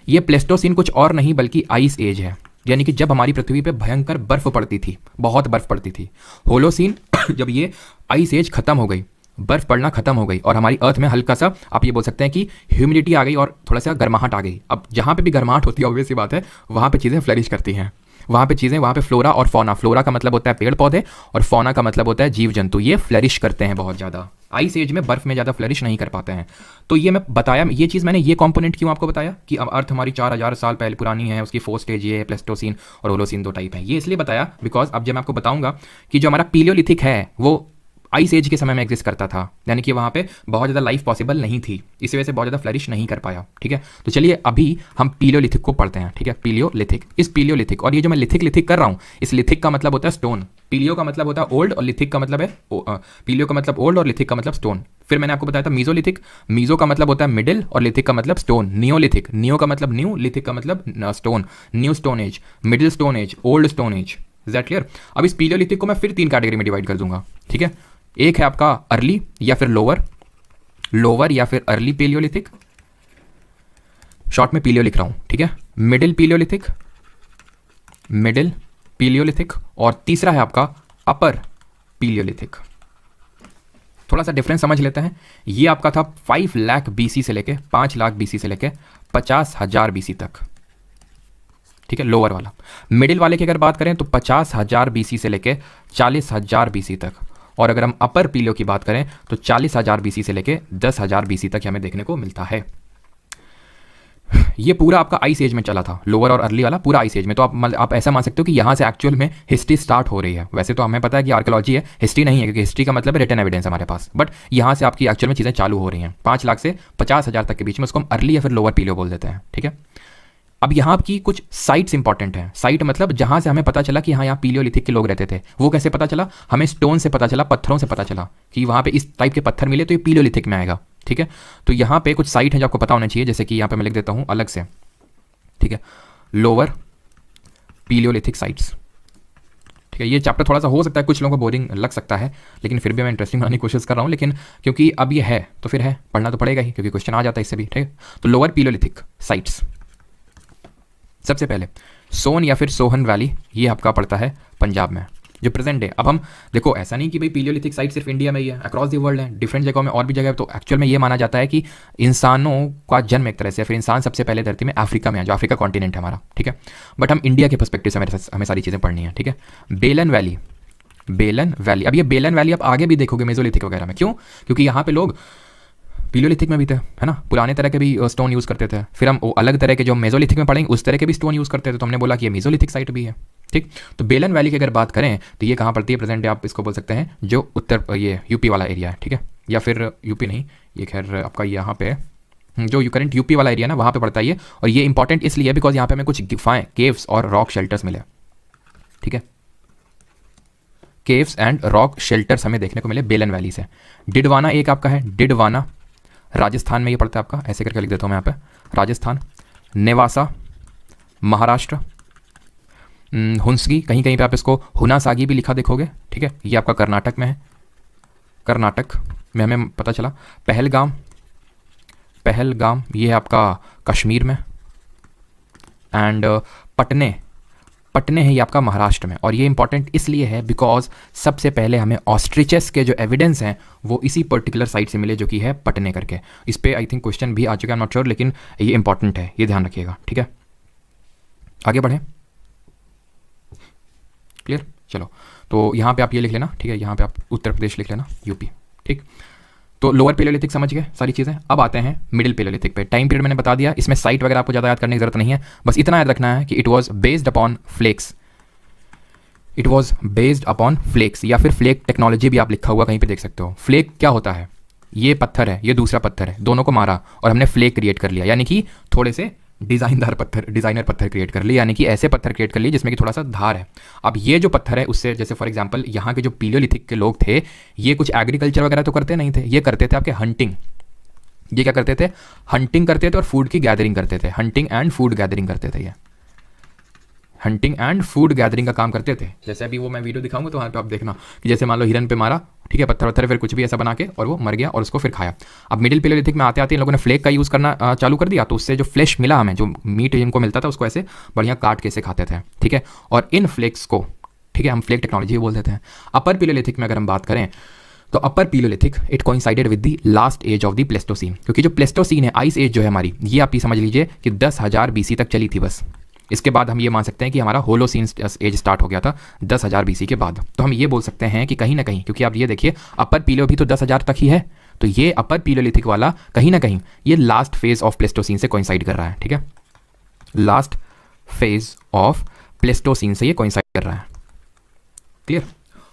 ये प्लेस्टोसीन कुछ और नहीं बल्कि आइस एज है, यानी कि जब हमारी पृथ्वी पे भयंकर बर्फ पड़ती थी, बहुत बर्फ पड़ती थी। होलोसीन जब ये आइस एज खत्म हो गई, बर्फ पड़ना खत्म हो गई और हमारी अर्थ में हल्का सा आप ये बोल सकते हैं कि ह्यूमिडिटी आ गई और थोड़ा सा गर्माहट आ गई। अब जहाँ पे भी गर्माहट होती है ऑब्वियस सी बात है वहाँ पे चीज़ें फ्लरिश करती हैं, वहाँ पे फ्लोरा और फौना, फ्लोरा का मतलब होता है पेड़ पौधे और फौना का मतलब होता है जीव जंतु, ये फ्लरिश करते हैं बहुत ज़्यादा। आइस एज में बर्फ में ज़्यादा फ्लरिश नहीं कर पाते हैं। तो ये मैं बताया, ये चीज़ मैंने ये कंपोनेंट क्यों आपको बताया कि अब अर्थ हमारी 4,000 साल पहले पुरानी है, उसकी 4th स्टेज ये प्लेस्टोसीन और होलोसीन 2 टाइप है। ये इसलिए बताया बिकॉज अब जब मैं आपको बताऊंगा कि जो हमारा पीलियोलिथिक है वो आइस एज के समय में एग्जिस्ट करता था, यानी कि वहाँ पे बहुत ज़्यादा लाइफ पॉसिबल नहीं थी, इसी वजह से बहुत ज़्यादा फ्लरिश नहीं कर पाया, ठीक है। तो चलिए अभी हम पीलियोलिथिक को पढ़ते हैं, ठीक है। पीलियोलिथिक, इस पीलियोलिथिक, और ये जो मैं लिथिक कर रहा हूँ, इस लिथिक का मतलब होता है स्टोन, पीलियो का मतलब होता है ओल्ड और लिथिक का मतलब है पीलियो का मतलब ओल्ड और लिथिक का मतलब स्टोन। फिर मैंने आपको बताया था मीजोलिथिक, मीजो का मतलब होता है मिडिल और लिथिक का मतलब स्टोन। नियोलिथिक, नियो का मतलब न्यू, लिथिक का मतलब stone, new stone as, middle stone age, old stone as. Is that clear? अब इस पीलियोलिथिक को मैं फिर 3 कैटेगरी में डिवाइड कर दूंगा, ठीक है। एक है आपका अर्ली या फिर लोअर या फिर अर्ली पीलियोलिथिक, शॉर्ट में पीलियो लिख रहा हूं, ठीक है। मिडिल पीलियोलिथिक और तीसरा है आपका अपर पीलियोलिथिक। थोड़ा सा डिफरेंस समझ लेते हैं। ये आपका था 5 लाख BC से लेके 5 लाख BC से लेके 50,000 BC तक, ठीक है, लोअर वाला। मिडिल वाले की अगर बात करें तो 50,000 BC से लेके 40,000 BC तक, और अगर हम अपर पीलियो की बात करें तो 40,000 BC से लेके 10,000 BC तक हमें देखने को मिलता है। ये पूरा आपका आइस एज में चला था, लोअर और अर्ली वाला पूरा आइस एज में। तो आप ऐसा मान सकते हो कि यहाँ से एक्चुअल में हिस्ट्री स्टार्ट हो रही है। वैसे तो हमें पता है कि आर्कियोलॉजी है, हिस्ट्री नहीं है, क्योंकि हिस्ट्री का मतलब है रिटन एविडेंस हमारे पास, बट यहाँ से आपकी एक्चुअल में चीज़ें चालू हो रही हैं। 5 लाख से 50,000 तक के बीच में उसको हम अर्ली या फिर लोअर पीलियो बोल देते हैं, ठीक है। अब यहाँ की कुछ साइट्स इंपॉर्टेंट हैं। साइट मतलब जहाँ से हमें पता चला कि हाँ यहाँ पीलियोलिथिक के लोग रहते थे। वो कैसे पता चला? हमें स्टोन से पता चला, पत्थरों से पता चला कि वहाँ पे इस टाइप के पत्थर मिले तो ये पीलियोलिथिक में आएगा, ठीक है। तो यहाँ पे कुछ साइट है जो आपको पता होना चाहिए, जैसे कि यहाँ पे मैं लिख देता हूँ अलग से, ठीक है, लोअर पीलियोलिथिक साइट्स, ठीक है। ये चैप्टर थोड़ा सा हो सकता है कुछ लोगों को बोरिंग लग सकता है, लेकिन फिर भी मैं इंटरेस्टिंग बनाने की कोशिश कर रहा हूँ, लेकिन क्योंकि अब ये है तो फिर है, पढ़ना तो पड़ेगा ही, क्योंकि क्वेश्चन आ जाता है इससे भी, ठीक है। तो लोअर पीलियोलिथिक साइट्स, सबसे पहले सोन या फिर सोहन वैली, ये आपका पड़ता है पंजाब में, जो प्रेजेंट है। अब हम देखो, ऐसा नहीं कि भाई पीलियोलिथिक साइट सिर्फ इंडिया में ही है, अक्रॉस द वर्ल्ड है, डिफरेंट जगहों में और भी जगह है। तो एक्चुअल में ये माना जाता है कि इंसानों का जन्म एक तरह से, फिर इंसान सबसे पहले धरती में अफ्रीका में है, जो अफ्रीका कॉन्टिनेंट है हमारा, ठीक है। बट हम इंडिया के पर्सपेक्टिव से हमें सारी चीज़ें पढ़नी है, ठीक है। बेलन वैली, बेलन वैली, अब ये बेलन वैली आप आगे भी देखोगे मेसोलिथिक वगैरह में, क्यों? क्योंकि यहाँ पे लोग पीलियोलिथिक में भी थे, है ना, पुराने तरह के भी स्टोन यूज़ करते थे। फिर हम वो अलग तरह के जो मेसोलिथिक में पढ़ेंगे उस तरह के भी स्टोन यूज़ करते थे, तो हमने बोला कि ये मेसोलिथिक साइट भी है, ठीक। तो बेलन वैली की अगर बात करें तो ये कहाँ पड़ती है? प्रेजेंट आप इसको बोल सकते हैं जो उत्तर, ये यूपी वाला एरिया है, ठीक है, या फिर यूपी नहीं, ये खैर आपका यहाँ पे जो करंट यूपी वाला एरिया ना, वहाँ पे पड़ता है ये। और ये इंपॉर्टेंट इसलिए है बिकॉज यहाँ पे हमें कुछ गुफाएं, केव्स और रॉक शेल्टर्स मिले, ठीक है, केव्स एंड रॉक शेल्टर्स हमें देखने को मिले बेलन वैली से। डिडवाना एक आपका है, डिडवाना राजस्थान में ये पड़ता है आपका, ऐसे करके लिख देता हूँ मैं यहाँ पे, राजस्थान। नेवासा महाराष्ट्र। हुंसगी, कहीं कहीं पे आप इसको हुनासागी भी लिखा देखोगे, ठीक है, ये आपका कर्नाटक में है, कर्नाटक में हमें पता चला। पहलगाम, पहलगाम ये है आपका कश्मीर में। एंड पटने, पटने है ये आपका महाराष्ट्र में। और ये इंपॉर्टेंट इसलिए है बिकॉज सबसे पहले हमें ऑस्ट्रिचेस के जो एविडेंस हैं वो इसी पर्टिकुलर साइट से मिले, जो कि है पटने करके। इस पर आई थिंक क्वेश्चन भी आ चुका है, नॉट श्योर, लेकिन ये इंपॉर्टेंट है, ये ध्यान रखिएगा, ठीक है। आगे बढ़ें, क्लियर, चलो। तो यहाँ पे आप ये लिख लेना, ठीक है, यहाँ पे आप उत्तर प्रदेश लिख लेना, यूपी, ठीक। तो लोअर पेलियोलिथिक समझ गए सारी चीज़ें। अब आते हैं मिडिल पेलियोलिथिक पे। टाइम पीरियड मैंने बता दिया, इसमें साइट वगैरह आपको ज़्यादा याद करने की जरूरत नहीं है, बस इतना याद रखना है कि it was based upon flakes, it was based upon flakes, या फिर फ्लेक टेक्नोलॉजी भी आप लिखा हुआ कहीं पे देख सकते हो। फ्लेक क्या होता है? ये पत्थर है, ये दूसरा पत्थर है, दोनों को मारा और हमने फ्लेक क्रिएट कर लिया, यानी कि थोड़े से डिज़ाइनर पत्थर क्रिएट कर लिए, यानी कि ऐसे पत्थर क्रिएट कर लिए जिसमें कि थोड़ा सा धार है। अब ये जो पत्थर है उससे, जैसे फॉर एग्जांपल यहाँ के जो पीलियोलिथिक के लोग थे, ये कुछ एग्रीकल्चर वगैरह तो करते नहीं थे, ये करते थे आपके हंटिंग। ये क्या करते थे? हंटिंग करते थे और फूड की गैदरिंग करते थे, हंटिंग एंड फूड गैदरिंग करते थे, ये हंटिंग एंड फूड गैदरिंग का काम करते थे। जैसे अभी वो मैं वीडियो दिखाऊंगा तो वहाँ पे आप देखना कि जैसे मान लो हिरन पे मारा, ठीक है, पत्थर वत्थर, फिर कुछ भी ऐसा बना के और वो मर गया और उसको फिर खाया। अब मिडिल पेलियोलिथिक में आते आते इन लोगों ने फ्लेक का यूज़ करना चालू कर दिया, तो उससे जो फ्लेश मिला हमें, जो मीट जिनको मिलता था उसको ऐसे बढ़िया काट के से खाते थे, ठीक है। और इन फ्लेक्स को, ठीक है, हम फ्लेक टेक्नोलॉजी बोल देते हैं। अपर पेलियोलिथिक में अगर हम बात करें तो upper palaeolithic it coincided with the last age of the Pleistocene, क्योंकि जो प्लेस्टोसीन है, आइस एज जो है हमारी, ये आप ये समझ लीजिए कि 10,000 BC तक चली थी बस। इसके बाद हम ये मान सकते हैं कि हमारा होलोसीन एज स्टार्ट हो गया था 10,000 BC के बाद। तो हम ये बोल सकते हैं कि कहीं ना कहीं, क्योंकि आप ये देखिए अपर पीलियो भी तो 10,000 तक ही है, तो ये अपर पीलियोलिथिक वाला कहीं ना कहीं ये लास्ट फेज ऑफ प्लेस्टोसीन से कोइंसाइड कर रहा है, ठीक है, लास्ट फेज ऑफ प्लेस्टोसीन से ये कोइंसाइड कर रहा है, क्लियर।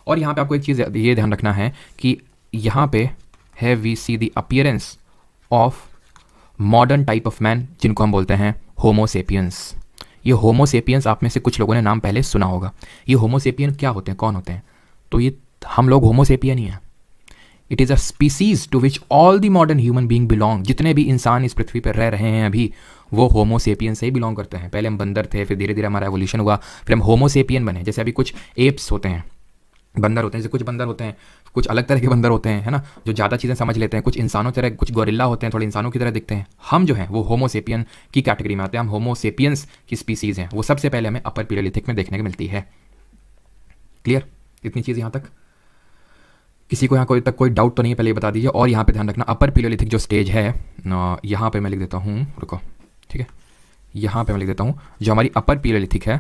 और यहाँ पे आपको एक चीज़ ये ध्यान रखना है कि यहाँ पे है we see the appearance of modern type of man, जिनको हम बोलते हैं होमोसेपियंस। ये होमोसेपियंस आप में से कुछ लोगों ने नाम पहले सुना होगा। ये होमोसेपियन क्या होते हैं, कौन होते हैं? तो ये हम लोग होमोसेपियन ही हैं। It is a species to which all the modern human being belong. जितने भी इंसान इस पृथ्वी पर रह रहे हैं अभी, वो होमोसेपियन से ही बिलोंग करते हैं। पहले हम बंदर थे, फिर धीरे धीरे हमारा एवोल्यूशन हुआ, फिर हम होमोसेपियन बने। जैसे अभी कुछ एप्स होते हैं, बंदर होते हैं, जैसे कुछ बंदर होते हैं, कुछ अलग तरह के बंदर होते हैं, है ना, जो ज़्यादा चीज़ें समझ लेते हैं, कुछ इंसानों तरह, कुछ गोरिल्ला होते हैं, थोड़े इंसानों की तरह दिखते हैं। हम जो हैं वो होमोसेपियन की कैटेगरी में आते हैं, हम होमोसेपियंस की स्पीसीज़ हैं। वो सबसे पहले हमें अपर पीलियोलिथिक में देखने को मिलती है, क्लियर। इतनी चीज़ यहाँ तक किसी को यहाँ कोई डाउट तो नहीं है, पहले ये बता दीजिए। और यहाँ पे ध्यान रखना, अपर पीलियोलिथिक जो स्टेज है, यहाँ पे मैं लिख देता हूँ, रुको, ठीक है, यहाँ पे मैं लिख देता हूँ, जो हमारी अपर पीलियोलिथिक है,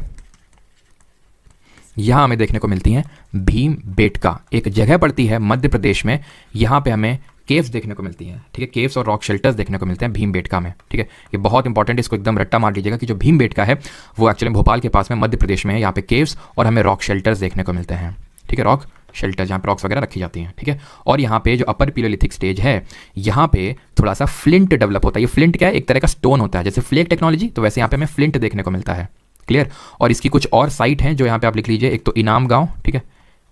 यहाँ हमें देखने को मिलती हैं भीमबेटका, एक जगह पड़ती है मध्य प्रदेश में। यहाँ पे हमें केव्स देखने को मिलती हैं, ठीक है, केव्स और रॉक शेल्टर्स देखने को मिलते हैं भीमबेटका में, ठीक है। ये बहुत इंपॉर्टेंट, इसको एकदम रट्टा मार लीजिएगा कि जो भीमबेटका है वो एक्चुअली भोपाल के पास में मध्य प्रदेश में है। यहाँ पे केव्स और हमें रॉक शेल्टर्स देखने को मिलते हैं, ठीक है, रॉक शेल्टर जहाँ पे रॉक्स वगैरह रखी जाती हैं, ठीक है। और यहाँ पे जो अपर पीलियोलिथिक स्टेज है, यहाँ पे थोड़ा सा फ्लिंट डेवलप होता है। ये फ्लिंट क्या है? एक तरह का स्टोन होता है, जैसे फ्लेक टेक्नोलॉजी, तो वैसे यहाँ पे हमें फ्लिंट देखने को मिलता है, क्लियर। और इसकी कुछ और साइट हैं जो यहाँ पे आप लिख लीजिए, एक तो इनाम गांव, ठीक है,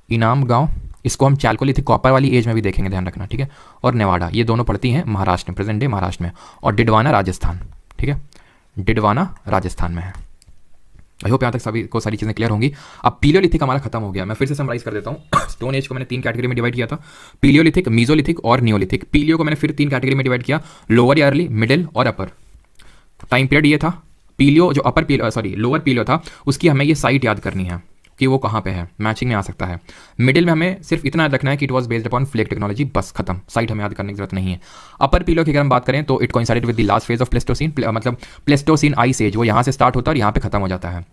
इनाम गांव, इसको हम चालकोलिथिक कॉपर वाली एज में भी देखेंगे, ध्यान रखना, ठीक है। और नेवाडा, ये दोनों पड़ती हैं महाराष्ट्र में, प्रेजेंट डे महाराष्ट्र में। और डिडवाना राजस्थान, ठीक है, डिडवाना राजस्थान में है। आई होप यहाँ तक सभी को सारी चीज़ें क्लियर होंगी। अब पीलियोलिथिक हमारा खत्म हो गया, मैं फिर से समराइज कर देता हूँ। स्टोन एज को मैंने 3 कैटेगरी में डिवाइड किया था, पीलियोलिथिक, मीजोलिथिक और नियोलिथिक। पीलियो को मैंने फिर 3 कैटेगरी में डिवाइड किया, लोअर या अर्ली, मिडिल और अपर। टाइम पीरियड ये था, पीलियो जो अपर पीलियो सॉरी लोअर पीलियो था उसकी हमें ये साइट याद करनी है कि वो कहाँ पे है, मैचिंग में आ सकता है। मिडिल में हमें सिर्फ इतना याद रखना है कि it was based upon flake technology, बस खत्म, साइट हमें याद करने की जरूरत नहीं है। अपर पीलियो की अगर हम बात करें तो it coincided with the last phase of Pleistocene, मतलब प्लेस्टोसिन आइस एज, वो यहाँ से स्टार्ट होता है और यहाँ पे खत्म हो जाता है।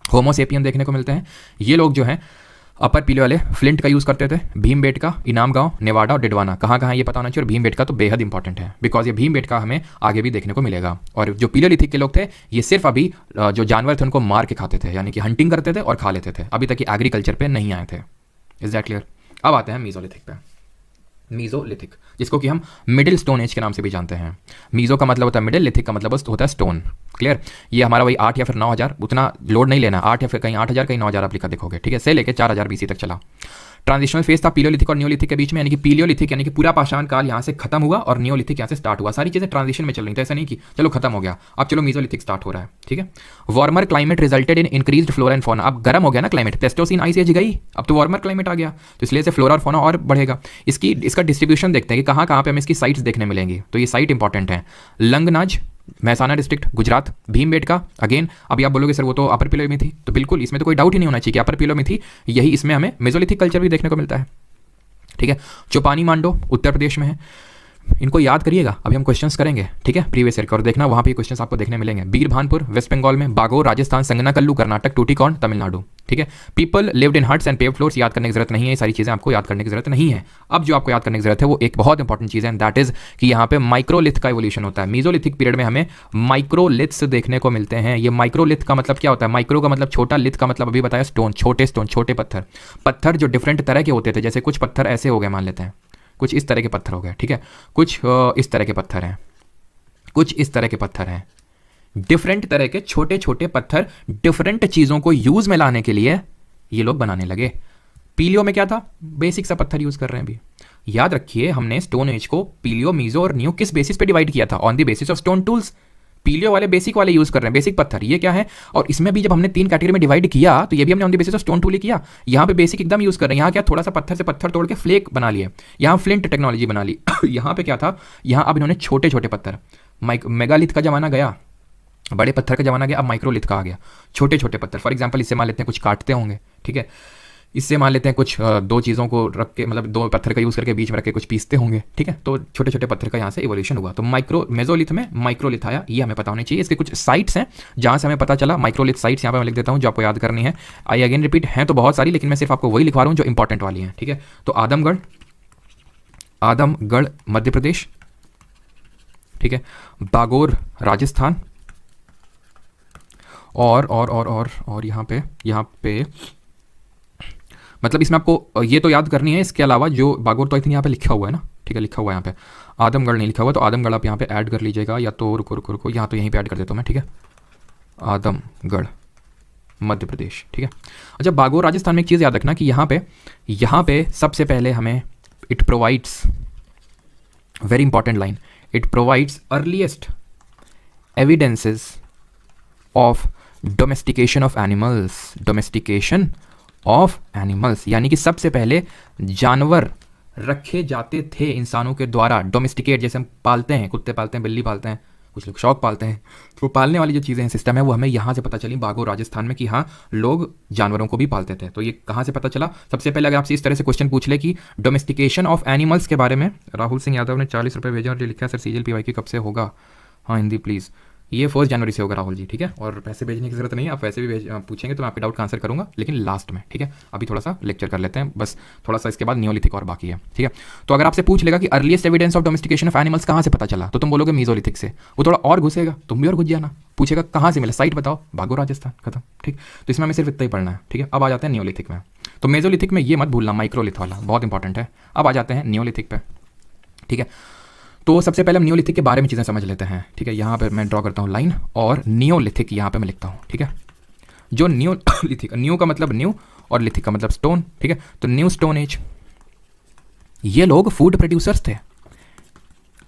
होमोसेपियन देखने को मिलते हैं। ये लोग जो हैं अपर पीले वाले फ्लिंट का यूज़ करते थे, भीमबेटका, इनाम गांव, नेवाडा और डिडवाना, कहाँ कहाँ ये पता होना चाहिए। और भीमबेटका तो बेहद इंपॉर्टेंट है बिकॉज ये भीमबेटका हमें आगे भी देखने को मिलेगा। और जो पीलियोलिथिक के लोग थे ये सिर्फ अभी जो जानवर थे उनको मार के खाते थे, यानी कि हंटिंग करते थे और खा लेते थे, अभी तक ये एग्रीकल्चर पे नहीं आए थे। Is that clear? अब आते हैं मीजोलिथिक पे। मीजोलिथिक जिसको कि हम मिडिल स्टोन एज के नाम से भी जानते हैं। मीजो का मतलब होता है मिडिल, लिथिक का मतलब होता है स्टोन। क्लियर? ये हमारा वही 8 या फिर 9000, उतना लोड नहीं लेना, 8 या फिर कहीं 8000 कहीं 9000 आप लिखा देखोगे, ठीक है, से लेके 4000 BC तक चला। ट्रांजिशनल फेज था पीलियोलिथिक और नियोलिथिक के बीच में, यानी कि पीलियोलिथिक यानी कि पूरा पाषाण काल यहाँ से खत्म हुआ और नियोलिथिक यहाँ से स्टार्ट हुआ। सारी चीजें ट्रांजिशन में चल रही थी, ऐसा नहीं कि चलो खत्म हो गया अब चलो मीजोलिथिक स्टार्ट हो रहा है, ठीक है। Warmer climate resulted in increased flora and fauna, अब गर्म हो गया ना क्लाइमेट, प्लेस्टोसिन आइस एज गई, अब तो वार्मर क्लाइमेट आ गया, तो इसलिए से फ्लोरा और फौना और बढ़ेगा। इसका डिस्ट्रीब्यूशन देखते हैं कि कहाँ कहाँ पे हमें इसकी साइट्स देखने मिलेंगी। तो ये साइट इंपॉर्टेंट है, लंगनाज महसाना डिस्ट्रिक्ट गुजरात, भीमबेटका अगेन, अभी आप बोलोगे सर वो तो अपर पीलो में थी, तो बिल्कुल इसमें तो कोई डाउट ही नहीं होना चाहिए कि अपर पीलो में थी, यही इसमें हमें मेसोलिथिक कल्चर भी देखने को मिलता है, ठीक है। चौपानी मांडो उत्तर प्रदेश में है, इनको याद करिएगा, अभी हम क्वेश्चंस करेंगे, ठीक है, प्रीवियस ईयर का, और देखना वहाँ पे क्वेश्चंस आपको देखने मिलेंगे। बीरभानपुर वेस्ट बंगाल में, बागोर राजस्थान, संगनाकल्लू कर्नाटक, टूटीकॉर्न तमिलनाडु, ठीक है। People lived in huts and paved floors, याद करने की जरूरत नहीं है, ये सारी चीज़ें आपको याद करने की जरूरत नहीं है। अब जो आपको याद करने की जरूरत है वो एक बहुत इंपॉर्टेंट चीज़ है, दैट इज कि यहाँ पे माइक्रोलिथ का इवोल्यूशन होता है। मीजोलिथिक पीरियड में हमें माइक्रोलिथ्स देखने को मिलते हैं। ये माइक्रोलिथ का मतलब क्या होता है? माइक्रो का मतलब छोटा, लिथ का मतलब अभी बताया स्टोन, छोटे पत्थर, पत्थर जो डिफरेंट तरह के होते थे, जैसे कुछ पत्थर ऐसे हो गए मान लेते हैं, कुछ इस तरह के पत्थर हो गए, ठीक है, कुछ इस तरह के पत्थर हैं, कुछ इस तरह के पत्थर हैं, डिफरेंट तरह के छोटे छोटे पत्थर डिफरेंट चीज़ों को यूज़ में लाने के लिए ये लोग बनाने लगे। पीलियो में क्या था? बेसिक सा पत्थर यूज़ कर रहे हैं अभी। याद रखिए हमने स्टोन एज को पीलियो, मीजो और नियो किस बेसिस पे डिवाइड किया था? On the basis of stone tools. Palaeo वाले बेसिक वाले यूज कर रहे हैं, बेसिक पत्थर, ये क्या है? और इसमें भी जब हमने 3 कैटेगरी में डिवाइड किया तो ये भी हमने on the basis of stone tool ही किया। यहाँ पे बेसिक एकदम यूज कर रहे हैं, यहाँ क्या थोड़ा सा पत्थर से पत्थर तोड़ के फ्लेक बना लिए, यहाँ फ्लिंट टेक्नोलॉजी बना ली। यहाँ पे क्या था? यहाँ अब इन्होंने छोटे छोटे पत्थर, मेगालिथ का जमाना गया, बड़े पत्थर का जमाना गया, अब माइक्रोलिथ का आ गया, छोटे छोटे पत्थर। फॉर एग्जाम्पल इससे मान लेते हैं कुछ काटते होंगे, ठीक है, इससे मान लेते हैं कुछ 2 चीज़ों को रख के, मतलब 2 पत्थर का यूज़ करके बीच में रख के कुछ पीसते होंगे, ठीक है, तो छोटे छोटे पत्थर का यहाँ से इवोल्यूशन हुआ। तो मेसोलिथ में माइक्रोलिथ आया, ये हमें पता होनी चाहिए। इसके कुछ साइट्स हैं जहाँ से हमें पता चला, माइक्रोलिथ साइट्स यहाँ पे मैं लिख देता हूँ जो आपको याद करनी है। आई अगेन रिपीट, हैं तो बहुत सारी, लेकिन मैं सिर्फ आपको वही लिखवा रहा हूँ जो इंपॉर्टेंट वाली हैं, ठीक है। तो आदमगढ़ मध्य प्रदेश, ठीक है, बागोर राजस्थान, और यहाँ पे मतलब इसमें आपको ये तो याद करनी है। इसके अलावा जो बागोर तो आई थिंक यहाँ पे लिखा हुआ है ना, ठीक है, लिखा हुआ है यहाँ पे, आदमगढ़ नहीं लिखा हुआ, तो आदमगढ़ आप यहाँ पे ऐड कर लीजिएगा, या तो रुको यहाँ तो यहीं पे ऐड कर देता हूँ मैं, ठीक है, आदमगढ़ मध्य प्रदेश, ठीक है। अच्छा, बागोर राजस्थान में एक चीज़ याद रखना कि यहाँ पे सबसे पहले हमें it provides, very important line, it provides earliest evidences of domestication of animals, यानी कि सबसे पहले जानवर रखे जाते थे इंसानों के द्वारा, डोमेस्टिकेट, जैसे हम पालते हैं, कुत्ते पालते हैं, बिल्ली पालते हैं, कुछ लोग शौक पालते हैं, तो वो पालने वाली जो चीज़ें हैं, सिस्टम है, वो हमें यहाँ से पता चली बागोर राजस्थान में कि हाँ लोग जानवरों को भी पालते थे। तो ये कहाँ से पता चला? सबसे पहले अगर आपसे इस तरह से क्वेश्चन पूछ ले कि डोमेस्टिकेशन ऑफ एनिमल्स के बारे में, राहुल सिंह यादव ने 40 रुपये भेजा और ये लिखा है सर CGL-PY कब से होगा? हाँ हिंदी प्लीज़, ये 1 जनवरी से होगा राहुल जी, ठीक है, और पैसे भेजने की जरूरत नहीं है, आप वैसे भी पूछेंगे तो मैं आपके डाउट का आंसर करूंगा, लेकिन लास्ट में, ठीक है। अभी थोड़ा सा लेक्चर कर लेते हैं बस, थोड़ा सा इसके बाद नियोलिथिक और बाकी है, ठीक है। तो अगर आपसे पूछ लेगा कि earliest evidence of domestication of animals कहाँ से पता चला, तो तुम बोलोगे मीजोलिथिक से, वो थोड़ा और घुसेगा, तुम भी और घुस जाना, पूछेगा कहाँ से मिला, साइट बताओ, बागोर राजस्थान, खत्म, ठीक। तो इसमें हमें सिर्फ इतना ही पढ़ना है, ठीक है। अब आ जाते हैं नियोलिथिक में। तो मेजोलिथिक में ये मत भूलना, माइक्रोलिथ वाला बहुत इंपॉर्टेंट है। अब आ जाते हैं नियोलिथिक पे, ठीक है। तो सबसे पहले हम नियोलिथिक के बारे में चीज़ें समझ लेते हैं, ठीक है। यहाँ पर मैं ड्रॉ करता हूँ लाइन, और नियोलिथिक यहाँ पे मैं लिखता हूँ, ठीक है। जो नियोलिथिक, न्यू का मतलब न्यू और लिथिक का मतलब स्टोन, ठीक है। तो न्यू स्टोन एज, ये लोग फूड प्रोड्यूसर्स थे।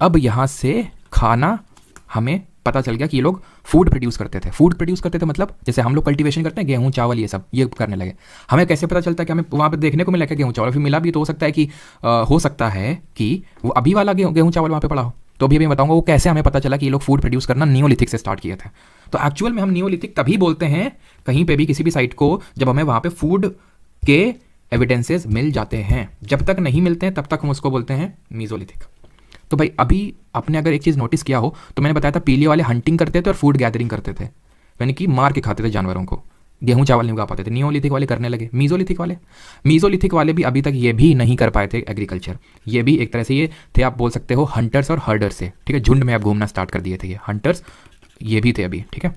अब यहाँ से खाना हमें पता चल गया कि ये लोग फूड प्रोड्यूस करते थे, मतलब जैसे हम लोग कल्टीवेशन करते हैं, गेहूं चावल ये सब ये करने लगे। हमें कैसे पता चलता है कि हमें वहाँ पे देखने को मिला क्या गेहूं चावल? फिर मिला भी तो हो सकता है कि वो अभी वाला गेहूं चावल वहाँ पे पड़ा हो। तो अभी मैं बताऊंगा वो कैसे हमें पता चला कि ये लोग फूड प्रोड्यूस करना नियोलिथिक से स्टार्ट किए थे। तो एक्चुअल में हम नियोलिथिक तभी बोलते हैं कहीं पे भी किसी भी साइट को जब हमें वहां पे फूड के एविडेंसेस मिल जाते हैं। जब तक नहीं मिलते हैं तब तक हम उसको बोलते हैं मीजोलिथिक। तो भाई अभी आपने अगर एक चीज़ नोटिस किया हो तो मैंने बताया था पीलियो वाले हंटिंग करते थे और फूड गैदरिंग करते थे, यानी कि मार के खाते थे जानवरों को, गेहूं चावल नहीं उगा पाते थे। नियोलिथिक वाले करने लगे। मीजोलिथिक वाले भी अभी तक ये भी नहीं कर पाए थे एग्रीकल्चर। ये भी एक तरह से ये थे, आप बोल सकते हो हंटर्स और हर्डर से, ठीक है। झुंड में आप घूमना स्टार्ट कर दिए थे ये हंटर्स, ये भी थे अभी, ठीक है।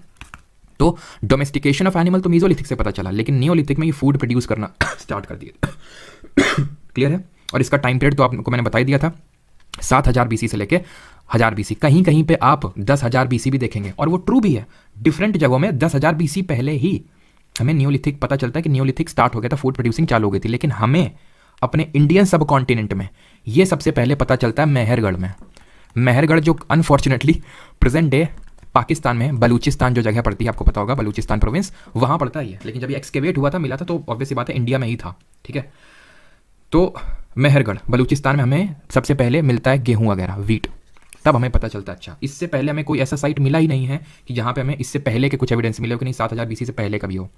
तो डोमेस्टिकेशन ऑफ एनिमल तो मीजोलिथिक से पता चला, लेकिन नियोलिथिक में ये फूड प्रोड्यूस करना स्टार्ट कर दिए। क्लियर है। और इसका टाइम पीरियड तो आपको मैंने बता ही दिया था, 7000 बीसी से लेके 1000 बीसी। कहीं कहीं पे आप 10,000 बीसी भी देखेंगे, और वो ट्रू भी है। डिफरेंट जगहों में 10,000 बीसी पहले ही हमें नियोलिथिक पता चलता है कि नियोलिथिक स्टार्ट हो गया था, फूड प्रोड्यूसिंग चालू हो गई थी। लेकिन हमें अपने इंडियन सब कॉन्टिनेंट में ये सबसे पहले पता चलता है मेहरगढ़ में। मेहरगढ़ जो अनफॉर्चुनेटली प्रेजेंट डे पाकिस्तान में बलूचिस्तान जो जगह पड़ती है, आपको पता होगा बलूचिस्तान प्रोविंस, वहाँ पड़ता है। लेकिन जब ये एक्सकेवेट हुआ था, मिला था, तो ऑब्वियस बात है इंडिया में ही था, ठीक है। तो मेहरगढ़ बलूचिस्तान में हमें सबसे पहले मिलता है गेहूं वगैरह, वीट। तब हमें पता चलता है अच्छा, इससे पहले हमें कोई ऐसा साइट मिला ही नहीं है कि जहाँ पे हमें इससे पहले के कुछ एविडेंस मिले हो कि नहीं 7000 बीसी से पहले का भी हो।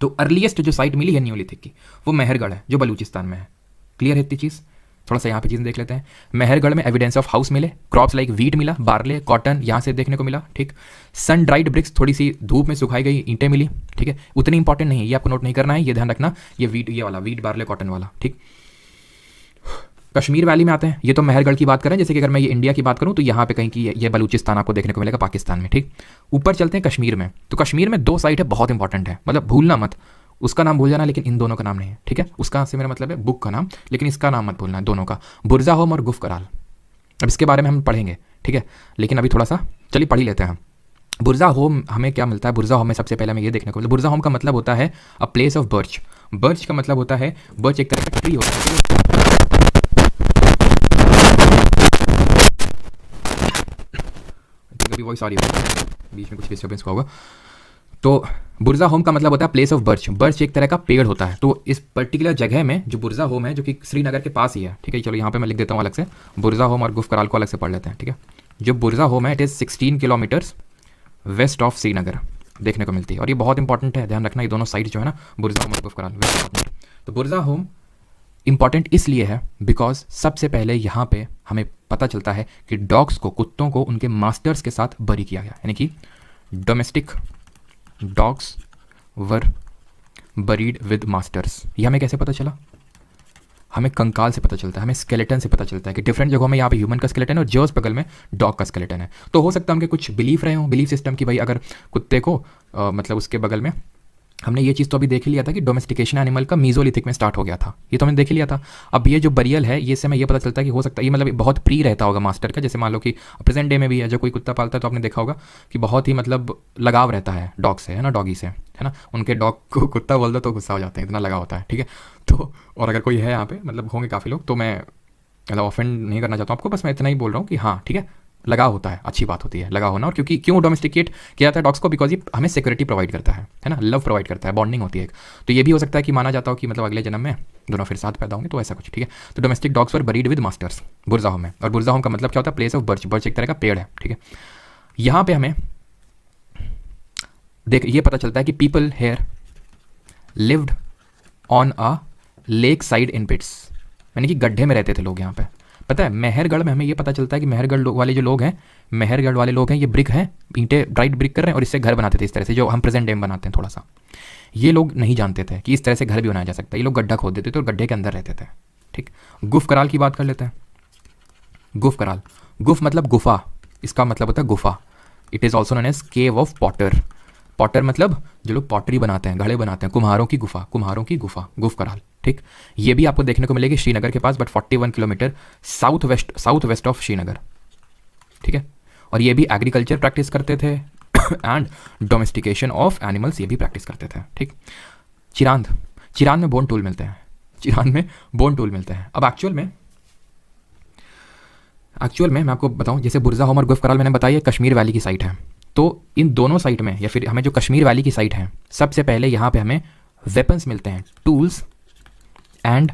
तो अर्लीस्ट जो साइट मिली है नियोलिथिक की वो मेहरगढ़ है जो बलूचिस्तान में है। क्लियर है इतनी चीज़। थोड़ा सा यहाँ पे चीज़ देख लेते हैं। मेहरगढ़ में एविडेंस ऑफ हाउस मिले, क्रॉप्स लाइक वीट मिला, बार्ले, कॉटन यहाँ से देखने को मिला, ठीक। सन ड्राइड ब्रिक्स, थोड़ी सी धूप में सुखाई गई ईंटें मिली, ठीक है। उतनी इंपॉर्टेंट नहीं है, ये आपको नोट नहीं करना है, ये ध्यान रखना। ये वीट, ये वाला वीट, बार्ले, कॉटन वाला, ठीक। कश्मीर वैली में आते हैं। ये तो मेहरगढ़ की बात करें, जैसे कि अगर मैं ये इंडिया की बात करूं तो यहाँ पे कहीं की ये बलूचिस्तान आपको देखने को मिलेगा पाकिस्तान में, ठीक। ऊपर चलते हैं कश्मीर में। तो कश्मीर में 2 साइट है, बहुत इंपॉर्टेंट है, मतलब भूलना मत। उसका नाम भूल जाना, लेकिन इन दोनों का नाम नहीं है, ठीक है। उसका से मेरा मतलब है बुक का नाम, लेकिन इसका नाम मत भूलना है दोनों का, बुरजा होम और गुफ कराल। अब इसके बारे में हम पढ़ेंगे, ठीक है। लेकिन अभी थोड़ा सा चलिए पढ़ ही लेते हैं हम। बुरजा होम हमें क्या मिलता है? बुरजा होम में सबसे पहले हमें ये देखने को मिलता है, बुरजा होम का मतलब होता है a place of birch. Birch का मतलब होता है, बर्च एक तरह का ट्री होता है। कभी वॉइस आ रही है, बीच में कुछ डिस्टर्बेंस होगा। तो बुरजा होम का मतलब होता है प्लेस ऑफ बर्च। बर्च एक तरह का पेड़ होता है। तो इस पर्टिकुलर जगह में जो बुरजा होम है, जो कि श्रीनगर के पास ही है, ठीक है। चलो यहाँ पे मैं लिख देता हूँ अलग से, बुरजा होम और गुफ कराल को अलग से पढ़ लेते हैं, ठीक है। जो बुरजा होम है, it is 16 kilometres west of Srinagar देखने को मिलती है। और ये बहुत इंपॉर्टेंट है, ध्यान रखना, ये दोनों साइड जो है ना, बुरजा होम और गुफ कराल, वेरी इंपॉर्टेंट। तो बुरजा होम इंपॉर्टेंट इसलिए है बिकॉज सबसे पहले यहाँ पे हमें पता चलता है कि डॉग्स को, कुत्तों को उनके मास्टर्स के साथ बरी किया गया, यानी कि domestic dogs were buried with masters. ये हमें कैसे पता चला? हमें कंकाल से पता चलता है, हमें स्केलेटन से पता चलता है कि डिफरेंट जगहों में यहाँ पे ह्यूमन का स्केलेटन है और जस्ट बगल में डॉग का स्केलेटन है। तो हो सकता है उनके कुछ बिलीफ रहे हों, बिलीफ सिस्टम की भाई अगर कुत्ते को मतलब उसके बगल में, हमने ये चीज़ तो अभी देख ही लिया था कि डोमेस्टिकेशन एनिमल का मीजोलिथिक में स्टार्ट हो गया था, ये तो हमने देख ही लिया था। अब ये जो बरियल है, ये से हमें ये पता चलता है कि हो सकता है ये मतलब बहुत प्री रहता होगा मास्टर का। जैसे मान लो कि प्रेजेंट डे में भी है, जो कोई कुत्ता पालता है तो आपने देखा होगा कि बहुत ही मतलब लगाव रहता है डॉग से, है ना, डॉगी से, है ना। उनके डॉग को कुत्ता बोल दो तो गुस्सा हो जाते हैं, इतना लगाव होता है, ठीक है। तो और अगर कोई है यहाँ पे, मतलब होंगे काफ़ी लोग, तो मैं मतलब ऑफेंड नहीं करना चाहता हूँ आपको, बस मैं इतना ही बोल रहा हूँ कि हाँ ठीक है, लगाव होता है, अच्छी बात होती है लगा होना। और क्योंकि क्यों डोमेस्टिकेट किया जाता है डॉग्स को? बिकॉज ये हमें सिक्योरिटी प्रोवाइड करता है ना, लव प्रोवाइड करता है, बॉन्डिंग होती है एक। तो ये भी हो सकता है कि माना जाता हो कि मतलब अगले जन्म में दोनों फिर साथ पैदा होंगे, तो ऐसा कुछ, ठीक है। तो domestic dogs were buried with masters बुरजा होम में। और बुरजा होम का मतलब क्या होता है? Place of birch. बर्च एक तरह का पेड़ है, ठीक है। यहाँ पे हमें देख ये पता चलता है कि people here lived on a lake side in pits, यानी कि गड्ढे में रहते थे लोग यहाँ पे। पता है मेहरगढ़ में हमें ये पता चलता है कि मेहरगढ़ वाले जो लोग हैं, मेहरगढ़ वाले लोग हैं, ये ब्रिक हैं, ईंटें ड्राइड ब्रिक कर रहे हैं और इससे घर बनाते थे इस तरह से, जो हम प्रेजेंट डे में बनाते हैं थोड़ा सा। ये लोग नहीं जानते थे कि इस तरह से घर भी बनाया जा सकता है। ये लोग गड्ढा खोद देते थे और गड्ढे के अंदर रहते थे, ठीक। गुफ कराल की बात कर लेते हैं। गुफ कराल, गुफ मतलब गुफा, इसका मतलब होता है गुफा। It is also known as cave of potter. Potter मतलब जो लोग पॉटरी बनाते हैं, घड़े बनाते हैं, कुम्हारों की गुफा, कुम्हारों की गुफा, गुफ कराल, ठीक। ये भी आपको देखने को मिलेगी श्रीनगर के पास, but 41 kilometre south west of Srinagar, ठीक है। और ये भी एग्रीकल्चर प्रैक्टिस करते थे एंड डोमेस्टिकेशन ऑफ एनिमल्स ये भी प्रैक्टिस करते थे, ठीक। चिरांद, चिरांद में बोन टूल मिलते हैं, चिरांद में बोन टूल मिलते हैं। अब एक्चुअल में मैं आपको बताऊं, जैसे बुरजा होम और गुफ कराल मैंने बताया कश्मीर वैली की साइट है। तो इन दोनों साइट में, या फिर हमें जो कश्मीर वैली की साइट है, सबसे पहले यहाँ पे हमें वेपन्स मिलते हैं, टूल्स एंड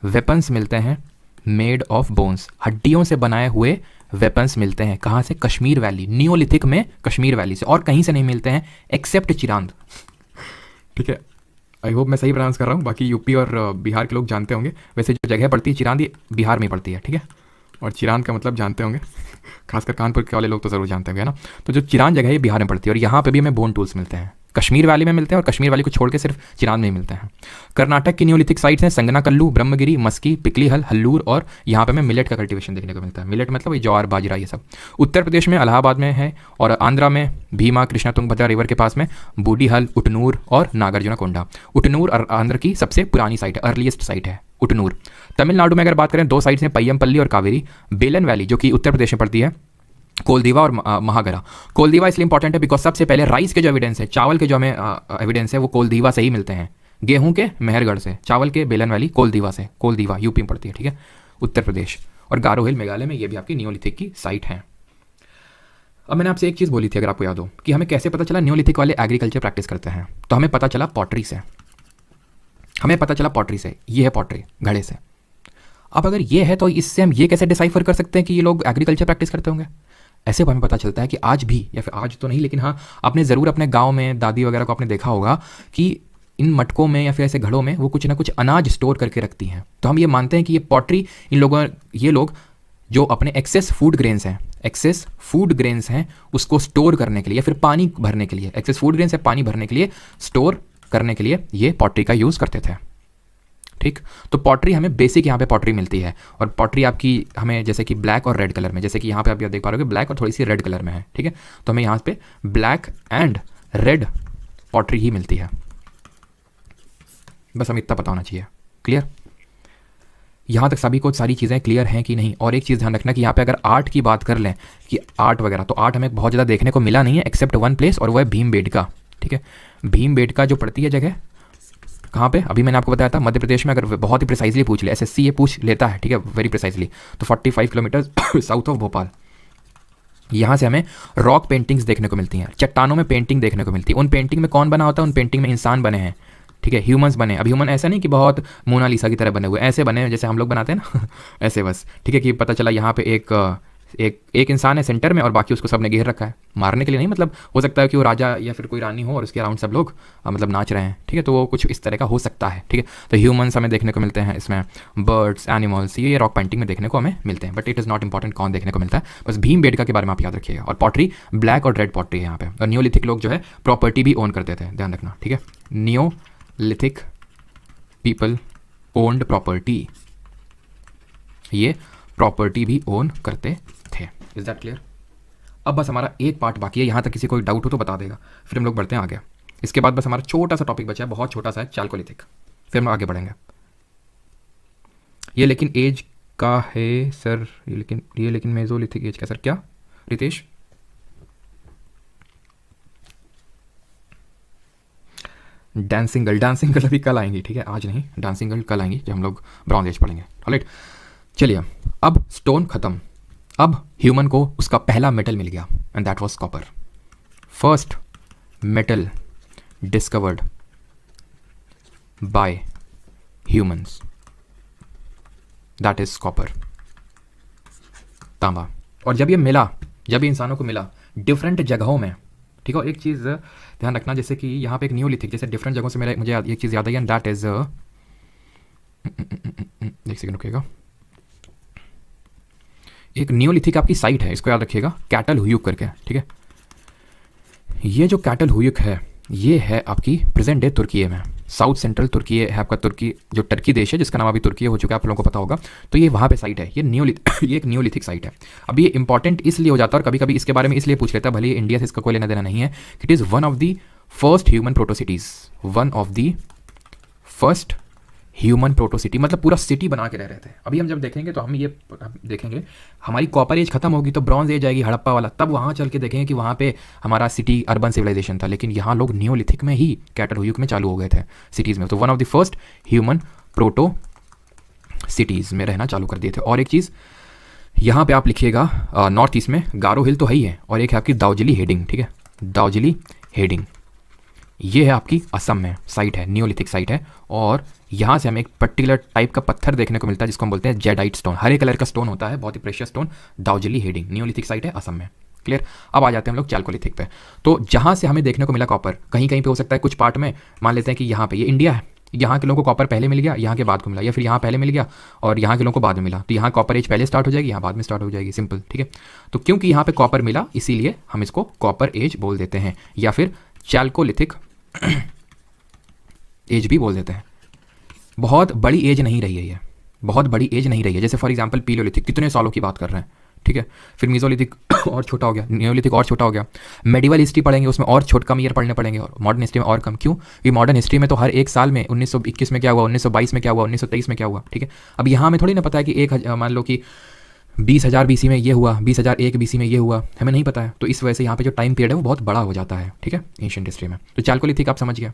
वेपन्स मिलते हैं मेड ऑफ बोन्स, हड्डियों से बनाए हुए वेपन्स मिलते हैं। कहाँ से? कश्मीर वैली, नियोलिथिक में कश्मीर वैली से, और कहीं से नहीं मिलते हैं एक्सेप्ट चिरांद। ठीक है, आई होप मैं सही प्रोनाउंस कर रहा हूँ, बाकी यूपी और बिहार के लोग जानते होंगे। वैसे जो जगह पड़ती है चिरांद, ये बिहार में पड़ती है, ठीक है। और चिरांद का मतलब जानते होंगे, खासकर कानपुर के वाले लोग तो ज़रूर जानते होंगे ना। तो जो चिरांद जगह है ये बिहार में पड़ती है, और यहाँ पे भी हमें बोन टूल्स मिलते हैं। कश्मीर वैली में मिलते हैं, और कश्मीर वैली को छोड़ के सिर्फ चिरांद में ही मिलते हैं। कर्नाटक की नियोलिथिक साइट्स हैं संगनाकल्लू, ब्रह्मगिरी, मस्की, पिकलीहल, हल्लूर, और यहाँ पे हमें मिलेट का कल्टीवेशन देखने को मिलता है। मिलेट मतलब ये ज्वार बाजरा ये सब। उत्तर प्रदेश में इलाहाबाद में है, और आंध्रा में भीमा कृष्णा तुंगभद्रा रिवर के पास में बूडीहल, उटनूर और नागार्जुना कोंडा। उटनूर आंध्र की सबसे पुरानी साइट है, अर्लीस्ट साइट है उटनूर। तमिलनाडु में अगर बात करें, दो साइट्स हैं, पय्यमपल्ली और कावेरी। बेलन वैली जो कि उत्तर प्रदेश में पड़ती है, कोलदीवा और महागरा। कोलदीवा इसलिए इंपॉर्टेंट है बिकॉज सबसे पहले राइस के जो एविडेंस है, चावल के जो हमें एविडेंस है, वो कोलदीवा से ही मिलते हैं। गेहूं के मेहरगढ़ से, चावल के बेलन वैली कोलदीवा से। कोलदीवा यूपी में पड़ती है, ठीक है, उत्तर प्रदेश। और गारो हिल मेघालय में, ये भी आपकी नियोलिथिक की साइट है। अब मैंने आपसे एक चीज़ बोली थी, अगर आपको याद हो, कि हमें कैसे पता चला नियोलिथिक वाले एग्रीकल्चर प्रैक्टिस करते हैं। तो हमें पता चला पॉटरी से, हमें पता चला पॉटरी से। ये है पॉटरी, घड़े से। अब अगर ये है तो इससे हम ये कैसे डिसाइफर कर सकते हैं कि ये लोग एग्रीकल्चर प्रैक्टिस करते होंगे? ऐसे हमें पता चलता है कि आज भी, या फिर आज तो नहीं लेकिन हाँ, आपने ज़रूर अपने गांव में दादी वगैरह को आपने देखा होगा कि इन मटकों में या फिर ऐसे घड़ों में वो कुछ ना कुछ अनाज स्टोर करके रखती हैं। तो हम ये मानते हैं कि ये पॉटरी, इन लोगों, ये लोग जो अपने एक्सेस फूड ग्रेन्स हैं उसको स्टोर करने के लिए, या फिर पानी भरने के लिए, एक्सेस फूड ग्रेन्स है पानी भरने के लिए, स्टोर करने के लिए ये पॉटरी का यूज़ करते थे। ठीक, तो पॉटरी हमें बेसिक यहाँ पे पॉटरी मिलती है। और पॉटरी आपकी हमें जैसे कि ब्लैक और रेड कलर में, जैसे कि यहाँ पे आप देख पा रहे हो ब्लैक और थोड़ी सी रेड कलर में है, ठीक है। तो हमें यहाँ पे ब्लैक एंड रेड पॉटरी ही मिलती है। बस हमें इतना पता होना चाहिए। क्लियर? यहाँ तक सभी को सारी चीज़ें क्लियर हैं कि नहीं? और एक चीज़ ध्यान रखना कि यहाँ पे अगर आर्ट की बात कर लें कि आर्ट वगैरह, तो आर्ट हमें बहुत ज़्यादा देखने को मिला नहीं है एक्सेप्ट वन प्लेस, और वो है भीमबेटका। ठीक है, भीमबेटका जो पड़ती है जगह कहाँ पे, अभी मैंने आपको बताया था मध्य प्रदेश में। अगर बहुत ही प्रिसाइजली पूछ ले, एसएससी ये पूछ लेता है, ठीक है, वेरी प्रिसाइजली, तो 45 किलोमीटर साउथ ऑफ भोपाल। यहाँ से हमें रॉक पेंटिंग्स देखने को मिलती हैं, चट्टानों में पेंटिंग देखने को मिलती है। उन पेंटिंग में कौन बना होता है? उन पेंटिंग में इंसान बने हैं, ठीक है, ह्यूमंस बने। अब ह्यूमन ऐसा नहीं कि बहुत मोनालिसा की तरह बने हुए, ऐसे बने जैसे हम लोग बनाते हैं ना ऐसे बस, ठीक है। कि पता चला यहाँ पे एक इंसान है सेंटर में और बाकी उसको सब ने घेर रखा है, मारने के लिए नहीं, मतलब हो सकता है कि वो राजा या फिर कोई रानी हो और उसके अराउंड सब लोग मतलब नाच रहे हैं, ठीक है। तो वो कुछ इस तरह का हो सकता है, ठीक है। तो ह्यूमंस हमें देखने को मिलते हैं इसमें, बर्ड्स, एनिमल्स, ये रॉक पेंटिंग में देखने को हमें मिलते हैं। But it is not important कौन देखने को मिलता है, बस भीमबेटका के बारे में आप याद रखिएगा। और पॉटरी ब्लैक और रेड पॉटरी है यहाँ पे। और नियोलिथिक लोग जो है प्रॉपर्टी भी ओन करते थे, ध्यान रखना, ठीक है। नियोलिथिक पीपल ओन्ड प्रॉपर्टी, ये प्रॉपर्टी भी ओन करते थे। Is that clear? अब बस हमारा एक पार्ट बाकी है, यहाँ तक किसी कोई डाउट हो तो बता देगा, फिर हम लोग बढ़ते हैं आगे। इसके बाद बस हमारा छोटा सा टॉपिक बचा है, बहुत छोटा सा है, चाल्कोलिथिक, फिर हम आगे बढ़ेंगे। ये लेकिन एज का है सर, ये लेकिन मेजोलिथिक एज का सर, क्या रितेश? डांसिंग गर्ल अभी कल आएंगी, ठीक है, आज नहीं। डांसिंग गर्ल कल आएंगी जब हम लोग ब्रॉन्ज एज पढ़ेंगे। ऑलराइट, चलिए अब स्टोन खत्म, अब ह्यूमन को उसका पहला मेटल मिल गया, and that was copper. First metal discovered by humans, that is copper, तांबा। और जब ये मिला, जब ये इंसानों को मिला डिफरेंट जगहों में, ठीक है। एक चीज़ ध्यान रखना, जैसे कि यहाँ पे एक नियोलिथिक जैसे डिफरेंट जगहों से मिला, मुझे एक चीज़ याद आई, एंड दैट इज एक सेकंड रुकिएगा, एक नियोलिथिक आपकी साइट है, इसको याद रखिएगा, कैटल हुयुक करके, ठीक है। ये जो कैटल हुयुक है ये है आपकी प्रेजेंट डे तुर्की में, साउथ सेंट्रल तुर्की है आपका, तुर्की जो टर्की देश है जिसका नाम अभी तुर्की हो चुका है, आप लोगों को पता होगा। तो ये वहाँ पे साइट है, ये एक नियोलिथिक साइट है। अब ये इंपॉर्टेंट इसलिए हो जाता है और कभी कभी इसके बारे में इसलिए पूछ लेता है, भले ही इंडिया से इसका कोई लेना देना नहीं है, it is one of the first human protocities, one of the first human protocity, मतलब पूरा सिटी बना के रह रहे थे। अभी हम जब देखेंगे तो हम ये देखेंगे, हमारी कॉपर एज खत्म होगी तो ब्रॉन्ज एज आएगी, हड़प्पा वाला, तब वहाँ चल के देखेंगे कि वहाँ पे हमारा सिटी अर्बन सिविलाइजेशन था। लेकिन यहाँ लोग नियोलिथिक में ही, कैटल हुयुक में चालू हो गए थे सिटीज़ में। तो one of the first human proto cities में रहना चालू कर दिए थे। और एक चीज़ यहाँ पे आप लिखिएगा, नॉर्थ ईस्ट में गारो हिल तो है ही है, और एक है आपकी दार्जिलिंग हेडिंग, ठीक है, दार्जिलिंग हेडिंग, ये है आपकी असम में साइट है, नियोलिथिक साइट है, और यहाँ से हमें एक पर्टिकुलर टाइप का पत्थर देखने को मिलता है जिसको हम बोलते हैं जेडाइट स्टोन। हरे कलर का स्टोन होता है, बहुत ही precious stone, Daojali Hading, neolithic site है असम में। क्लियर। अब आ जाते हैं हम लोग चालकोलिथिक पे। तो जहाँ से हमें देखने को मिला कॉपर, कहीं कहीं पे हो सकता है कुछ पार्ट में, मान लेते हैं कि यहाँ पे ये इंडिया है, यहाँ के लोगों को कॉपर पहले मिल गया, यहाँ के बाद को मिला, या फिर यहाँ पहले मिल गया और यहाँ के लोगों को बाद में मिला, तो यहाँ कॉपर एज पहले स्टार्ट हो जाएगी, यहाँ बाद में स्टार्ट हो जाएगी, सिंपल। ठीक है। तो क्योंकि यहाँ पे कॉपर मिला इसीलिए हम इसको कॉपर एज बोल देते हैं, या फिर चालकोलिथिक एज भी बोल देते हैं। बहुत बड़ी एज नहीं रही है ये, बहुत बड़ी एज नहीं रही है। जैसे फॉर एग्जांपल पीलियोलिथिक कितने सालों की बात कर रहे हैं, ठीक है। फिर मीजोलिथिक और छोटा हो गया, नियोलिथिक और छोटा हो गया। मेडिवल हिस्ट्री पढ़ेंगे उसमें और छोट कम ईयर पढ़ने पड़ेंगे, और मॉडर्न हिस्ट्री में और कम। क्यों? ये मॉडर्न हिस्ट्री में तो हर एक साल में 1921 में क्या हुआ, 1922 में क्या हुआ, 1923 में क्या हुआ, ठीक है। अब यहाँ में थोड़ी ना पता है कि मान लो कि 20,000 BC में ये हुआ, 20,001 BC में ये हुआ, हमें नहीं पता है। तो इस वजह से यहाँ पे जो टाइम पीरियड है वो बहुत बड़ा हो जाता है, ठीक है, एशियन हिस्ट्री में। तो चालकोलिथिक आप समझ गया।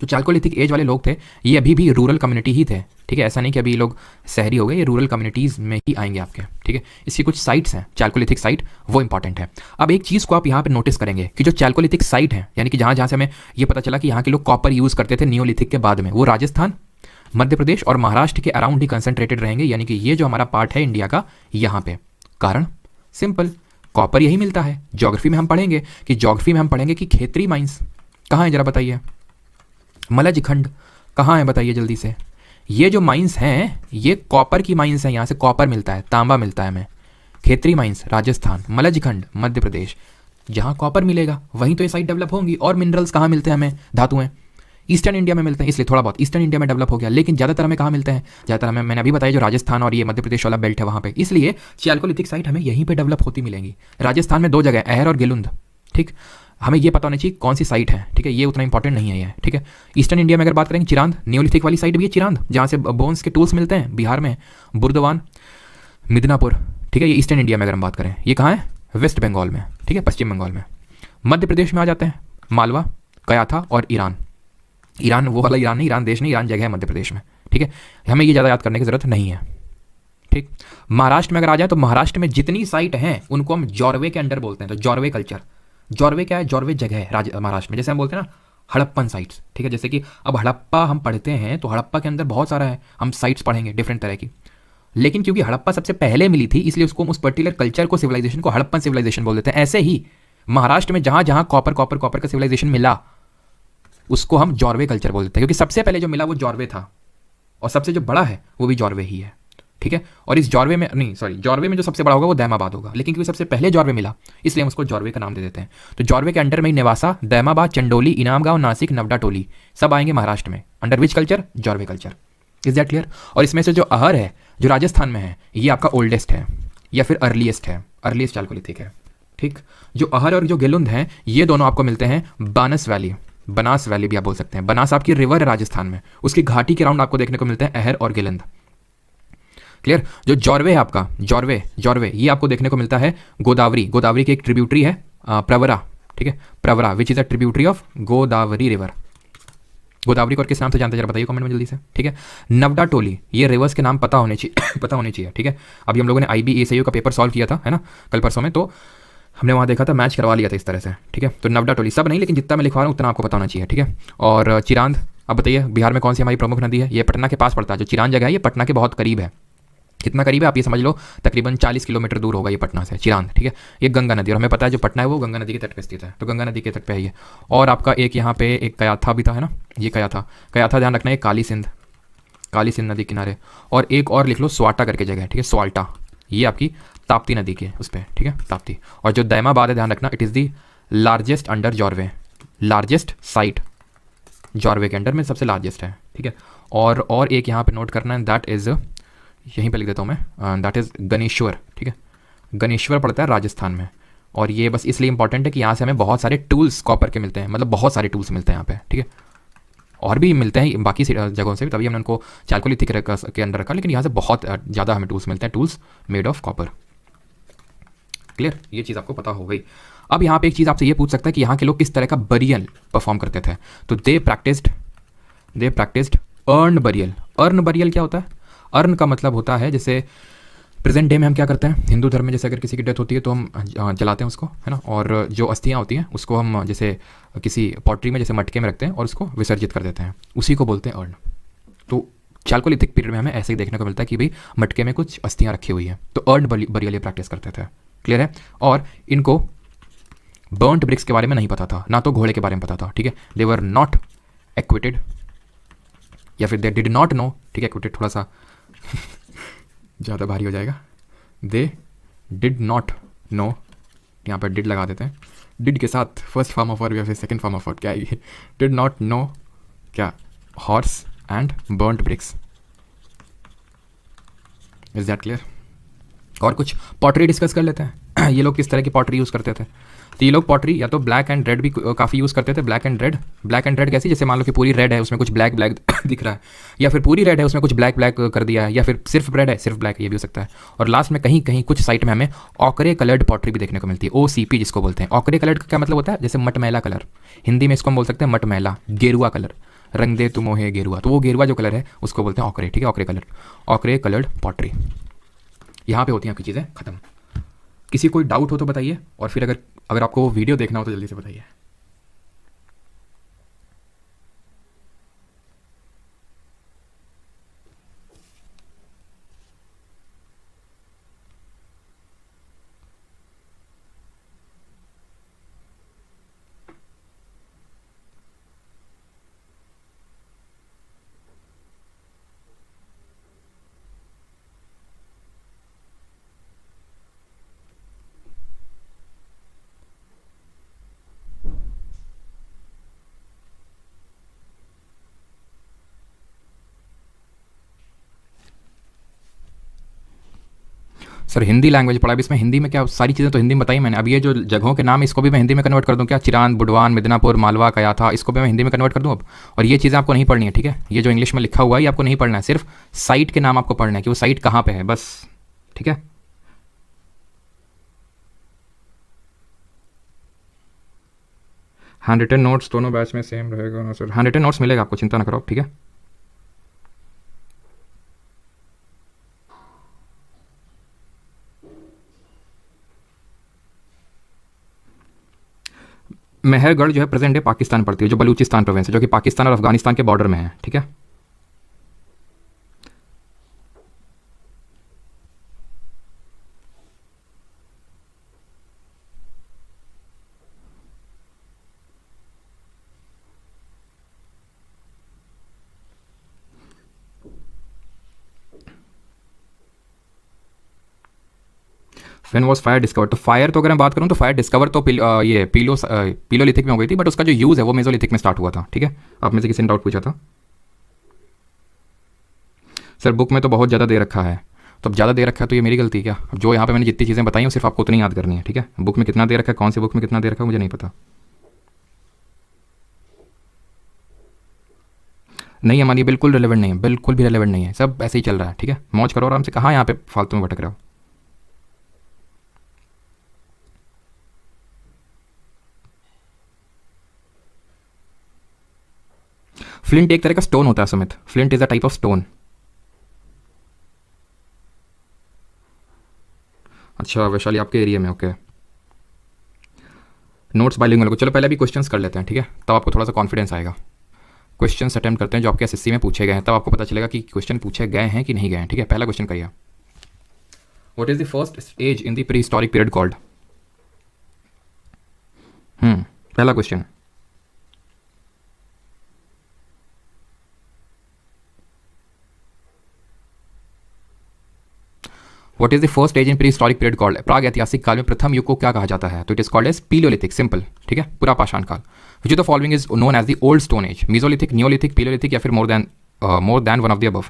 जो चालकोलिथिक एज वाले लोग थे ये अभी भी रूरल कम्युनिटी ही थे, ठीक है। ऐसा नहीं कि अभी लोग शहरी हो गए, ये रूरल कम्युनिटीज़ में ही आएंगे आपके, ठीक है। इसकी कुछ साइट्स हैं चालकोलिथिक साइट, वो इंपॉर्टेंट है। अब एक चीज़ को आप यहाँ पे नोटिस करेंगे कि जो चालकोलिथिक साइट है, यानी कि जहाँ जहाँ से हमें ये पता चला कि यहाँ के लोग कॉपर यूज़ करते थे नियोलिथिक के बाद में, वो राजस्थान, मध्य प्रदेश और महाराष्ट्र के अराउंड ही कंसंट्रेटेड रहेंगे। यानी कि ये जो हमारा पार्ट है इंडिया का, यहाँ पे कारण सिंपल, कॉपर यही मिलता है। ज्योग्राफी में हम पढ़ेंगे कि खेतरी माइंस कहाँ है, जरा बताइए। मलज खंड कहाँ है बताइए जल्दी से। ये जो माइंस हैं ये कॉपर की माइंस हैं, यहाँ से कॉपर मिलता है, तांबा मिलता है हमें। खेतरी माइंस राजस्थान, मलज खंड मध्य प्रदेश, जहाँ कॉपर मिलेगा वहीं तो ये साइट डेवलप होंगी। और मिनरल्स कहाँ मिलते हैं हमें, धातुएं ईस्टर्न इंडिया में मिलते हैं, इसलिए थोड़ा बहुत ईस्टर्न इंडिया में डेवलप हो गया। लेकिन ज़्यादातर हमें कहाँ मिलते हैं, ज़्यादातर हमें, मैंने अभी बताया जो राजस्थान और ये मध्य प्रदेश वाला बेल्ट है वहाँ पे, इसलिए चालकोलिथिक साइट हमें यहीं पे डेवलप होती मिलेंगी। राजस्थान में 2 जगह, अहर और गिलुंद, ठीक। हमें ये पता होना चाहिए कौन सी साइट है, ठीक है, ये उतना इंपॉर्टेंट नहीं है ये, ठीक है। ईस्टर्न इंडिया में अगर बात करेंगे चिरांद, नियोलिथिक वाली साइट भी है चिरांद, जहाँ से बोन्स के टूल्स मिलते हैं, बिहार में बुर्दवान, मिदनापुर, ठीक है। ये ईस्टर्न इंडिया में अगर हम बात करें, ये कहाँ है, वेस्ट बंगाल में, ठीक है, पश्चिम बंगाल में। मध्य प्रदेश में आ जाते हैं मालवा, कयाथा और ईरान। ईरान वो वाला ईरान नहीं, ईरान देश नहीं, ईरान जगह है मध्य प्रदेश में, ठीक है। हमें ये ज़्यादा याद करने की जरूरत नहीं है, ठीक। महाराष्ट्र में अगर आ जाए तो महाराष्ट्र में जितनी साइट हैं उनको हम जॉर्वे के अंडर बोलते हैं। तो जॉर्वे कल्चर, जॉर्वे क्या है, जॉर्वे जगह है महाराष्ट्र में। जैसे हम बोलते हैं ना हड़प्पन साइट्स, ठीक है। जैसे कि अब हड़प्पा हम पढ़ते हैं तो हड़प्पा के अंदर बहुत सारा है, हम साइट्स पढ़ेंगे डिफरेंट तरह की। लेकिन क्योंकि हड़प्पा सबसे पहले मिली थी इसलिए उसको, उस पर्टिकुलर कल्चर को, सिविलाइजेशन को हड़प्पन सिविलाइजेशन बोल देते हैं। ऐसे ही महाराष्ट्र में जहाँ जहाँ कॉपर का सिविलाइजेशन मिला उसको हम जॉर्वे कल्चर बोल देते हैं, क्योंकि सबसे पहले जो मिला वो जॉर्वे था और सबसे जो बड़ा है वो भी जॉर्वे ही है, ठीक है। और इस जॉर्वे में नहीं, सॉरी, जॉर्वे में जो सबसे बड़ा होगा वो दैमाबाद होगा, लेकिन क्योंकि सबसे पहले जॉर्वे मिला इसलिए हम उसको जॉर्वे का नाम दे देते हैं। तो जॉर्वे के अंडर में नेवासा, दैमाबाद, चंडोली, इनामगांव, नासिक, नवडा टोली सब आएंगे महाराष्ट्र में, under which culture, Jorwe culture. Is that clear? और इसमें से जो अहर है जो राजस्थान में है ये आपका ओल्डेस्ट है या फिर अर्लीस्ट है, अर्लीस्ट चालकोलिथिक है, ठीक। जो अहर और जो गिलुंद हैं ये दोनों आपको मिलते हैं बानस वैली, बनास वैली भी आप बोल सकते हैं। बनास आपकी रिवर है राजस्थान में, उसकी घाटी के राउंड आपको देखने को मिलते हैं अहर और गिलंद। क्लियर? जो जॉर्वे है आपका, जॉर्वे ये आपको देखने को मिलता है गोदावरी की एक ट्रिब्यूटरी है प्रवरा, ठीक है, Pravara which is a tributary of Godavari river. Godavari को किस नाम से जानते हैं जरा बताइए कमेंट में जल्दी से, ठीक है। नवडा टोली, ये रिवर्स के नाम पता होने चाहिए, ठीक है। अभी हम लोगों ने IB का पेपर सॉल्व किया था, है ना, कल परसों में, तो हमने वहाँ देखा था, मैच करवा लिया था इस तरह से, ठीक है। तो नवडा टोली सब नहीं, लेकिन जितना मैं लिखवा रहा हूँ उतना आपको पता होना चाहिए, ठीक है। और चिरांद, अब बताइए बिहार में कौन सी हमारी प्रमुख नदी है? ये पटना के पास पड़ता है। जो चिरांद जगह है ये पटना के बहुत करीब है। कितना करीब है आप ये समझ लो, तकरीबन 40 किलोमीटर दूर होगा ये पटना से, चिरांद, ठीक है। ये गंगा नदी, और हमें पता है जो पटना है वो गंगा नदी के तट पर स्थित है, तो गंगा नदी के तट पे है ये। और आपका एक यहाँ पे एक कयाथा भी था, है ना, ये कयाथा ध्यान रखना है, काली सिंध नदी किनारे। और एक और लिख लो स्वाटा करके जगह है, ठीक है, स्वाल्टा, ये आपकी ताप्ती नदी के उस पर, ठीक है, ताप्ती। और जो दैमाबाद है ध्यान रखना, it is the largest under Jorwe, largest site Jorwe के अंडर में सबसे लार्जेस्ट है, ठीक है। और एक यहाँ पे नोट करना है, दैट इज़, यहीं पे लिख देता हूँ मैं, दैट इज़ गणेश्वर, ठीक है। गणेश्वर पड़ता है राजस्थान में। और ये बस इसलिए इंपॉर्टेंट है कि यहाँ से हमें बहुत सारे टूल्स कॉपर के मिलते हैं, मतलब बहुत सारे टूल्स मिलते हैं यहाँ पे, ठीक है। और भी मिलते हैं बाकी जगहों से भी, तभी हमने उनको चालकोलिथिक के अंदर रखा, लेकिन यहाँ से बहुत ज़्यादा हमें टूल्स मिलते हैं, tools made of copper. Clear? ये चीज़ आपको पता हो गई। अब यहाँ पे एक चीज़ आपसे ये पूछ सकता है कि यहाँ के लोग किस तरह का बरियल परफॉर्म करते थे। तो they practised urn burial. Urn burial क्या होता है? अर्न का मतलब होता है जैसे प्रेजेंट डे में हम क्या करते हैं, हिंदू धर्म में जैसे अगर किसी की डेथ होती है तो हम जलाते हैं उसको, है ना, और जो अस्थियाँ होती हैं उसको हम जैसे किसी पॉटरी में जैसे मटके में रखते हैं और उसको विसर्जित कर देते हैं, उसी को बोलते हैं अर्न। तो चालकोलिथिक पीरियड में हमें ऐसे ही देखने को मिलता है कि भाई मटके में कुछ अस्थियाँ रखी हुई हैं, तो अर्न बरियल ये प्रैक्टिस करते थे। क्लियर है। और इनको बर्न्ट ब्रिक्स के बारे में नहीं पता था, ना तो घोड़े के बारे में पता था, ठीक है। दे वर नॉट एक्विटेड, या फिर दे डिड नॉट नो, ठीक है, एक्विटेड थोड़ा सा ज़्यादा भारी हो जाएगा। दे डिड नॉट नो, यहाँ पर डिड लगा देते हैं, डिड के साथ फर्स्ट फॉर्म ऑफ वर्ब या फिर सेकंड फॉर्म ऑफ वर्ब क्या है ये, डिड नॉट नो क्या, horse and burnt bricks. Is that clear. और कुछ पॉटरी डिस्कस कर लेते हैं। ये लोग किस तरह की पॉटरी यूज़ करते थे। तो ये लोग पॉटरी या तो ब्लैक एंड रेड भी काफ़ी यूज़ करते थे। ब्लैक एंड रेड कैसी, जैसे मान लो कि पूरी रेड है उसमें कुछ ब्लैक दिख रहा है, या फिर पूरी रेड है उसमें कुछ ब्लैक कर दिया है, या फिर सिर्फ रेड है सिर्फ ब्लैक है, ये भी हो सकता है। और लास्ट में कहीं कहीं कुछ साइट में हमें ऑकरे कलर्ड पॉटरी भी देखने को मिलती है, OCP जिसको बोलते हैं। ऑकरे कलर्ड का क्या मतलब होता है, जैसे मटमैला कलर, हिंदी में इसको हम बोल सकते हैं मटमैला, गेरुआ कलर, रंग दे तुम मोहे गेरुआ, तो वो गेरुआ जो कलर है उसको बोलते हैं ऑकरे, ठीक है, ऑकरे कलर्ड पॉटरी। यहाँ पे होती हैं आपकी चीज़ें खत्म। किसी कोई डाउट हो तो बताइए, और फिर अगर आपको वो वीडियो देखना हो तो जल्दी से बताइए। सर हिंदी लैंग्वेज पढ़ा, अब इसमें हिंदी में क्या, सारी चीज़ें तो हिंदी में बताई मैंने। अब ये जो जगहों के नाम, इसको भी मैं हिंदी में कन्वर्ट कर दूँ क्या, चिरान, बुडवान, मिदनापुर, मालवा, कयाथा, इसको भी मैं हिंदी में कन्वर्ट कर दूँ अब। और ये चीज़ें आपको नहीं पढ़नी है, ठीक है, ये जो इंग्लिश में लिखा हुआ है ये आपको नहीं पढ़ना है, सिर्फ साइट के नाम आपको पढ़ना है कि वो साइट कहाँ पे है, बस, ठीक है। हैंड रिटन नोट्स दोनों बैच में सेम रहेगा सर, हैंड रिटन नोट्स मिलेगा आपको, चिंता ना करो, ठीक है। मेहरगढ़ जो है प्रेजेंट डे पाकिस्तान पड़ती है, जो बलूचिस्तान प्रोविंस है, जो कि पाकिस्तान और अफगानिस्तान के बॉर्डर में है, ठीक है। व्हेन वाज फायर डिस्कवर्ड, तो फायर तो अगर मैं बात करूँ तो फायर डिस्कवर तो ये पीलोलिथिक में हो गई थी, बट उसका जो यूज़ है वो मेसोलिथिक में स्टार्ट हुआ था, ठीक है। आप में से किसी ने डाउट पूछा था। सर बुक में तो बहुत ज़्यादा दे रखा है, तो अब ज़्यादा दे रखा है तो ये मेरी गलती क्या, अब जो यहाँ पे मैंने जितनी चीज़ें बताई हैं सिर्फ आपको उतनी याद करनी है, ठीक है। बुक में कितना दे रखा है, कौन सी बुक में कितना दे रखा है मुझे नहीं पता। नहीं हमारी बिल्कुल रिलेवेंट नहीं है, बिल्कुल भी रिलेवेंट नहीं है, सब ऐसे ही चल रहा है, ठीक है। मौज करो आराम से, कहाँ यहाँ पे फालतू में भटक रहे हो। फ्लिंट एक तरह का स्टोन होता है Sumit, flint is a type of stone. अच्छा वैशाली आपके एरिया में, ओके। नोट्स बाइलिंगुअल को, चलो पहले अभी क्वेश्चंस कर लेते हैं, ठीक है, तब आपको थोड़ा सा कॉन्फिडेंस आएगा। क्वेश्चंस अटेम्प्ट करते हैं जो आपके एसएससी में पूछे गए हैं, तब आपको पता चलेगा कि क्वेश्चन पूछे गए हैं कि नहीं गए हैं, ठीक है। पहला क्वेश्चन करिए, what is the first age in the pre historic period called. पहला question. What is the first age in pre historic period called, प्राग ऐतिहासिक काल में प्रथम युग को क्या कहा जाता है, तो it is called age palaeolithic, simple, ठीक है, पूरा पाषाण काल। Which of the following is known age the old stone age, mesolithic, neolithic, palaeolithic, या फिर more than one of the above.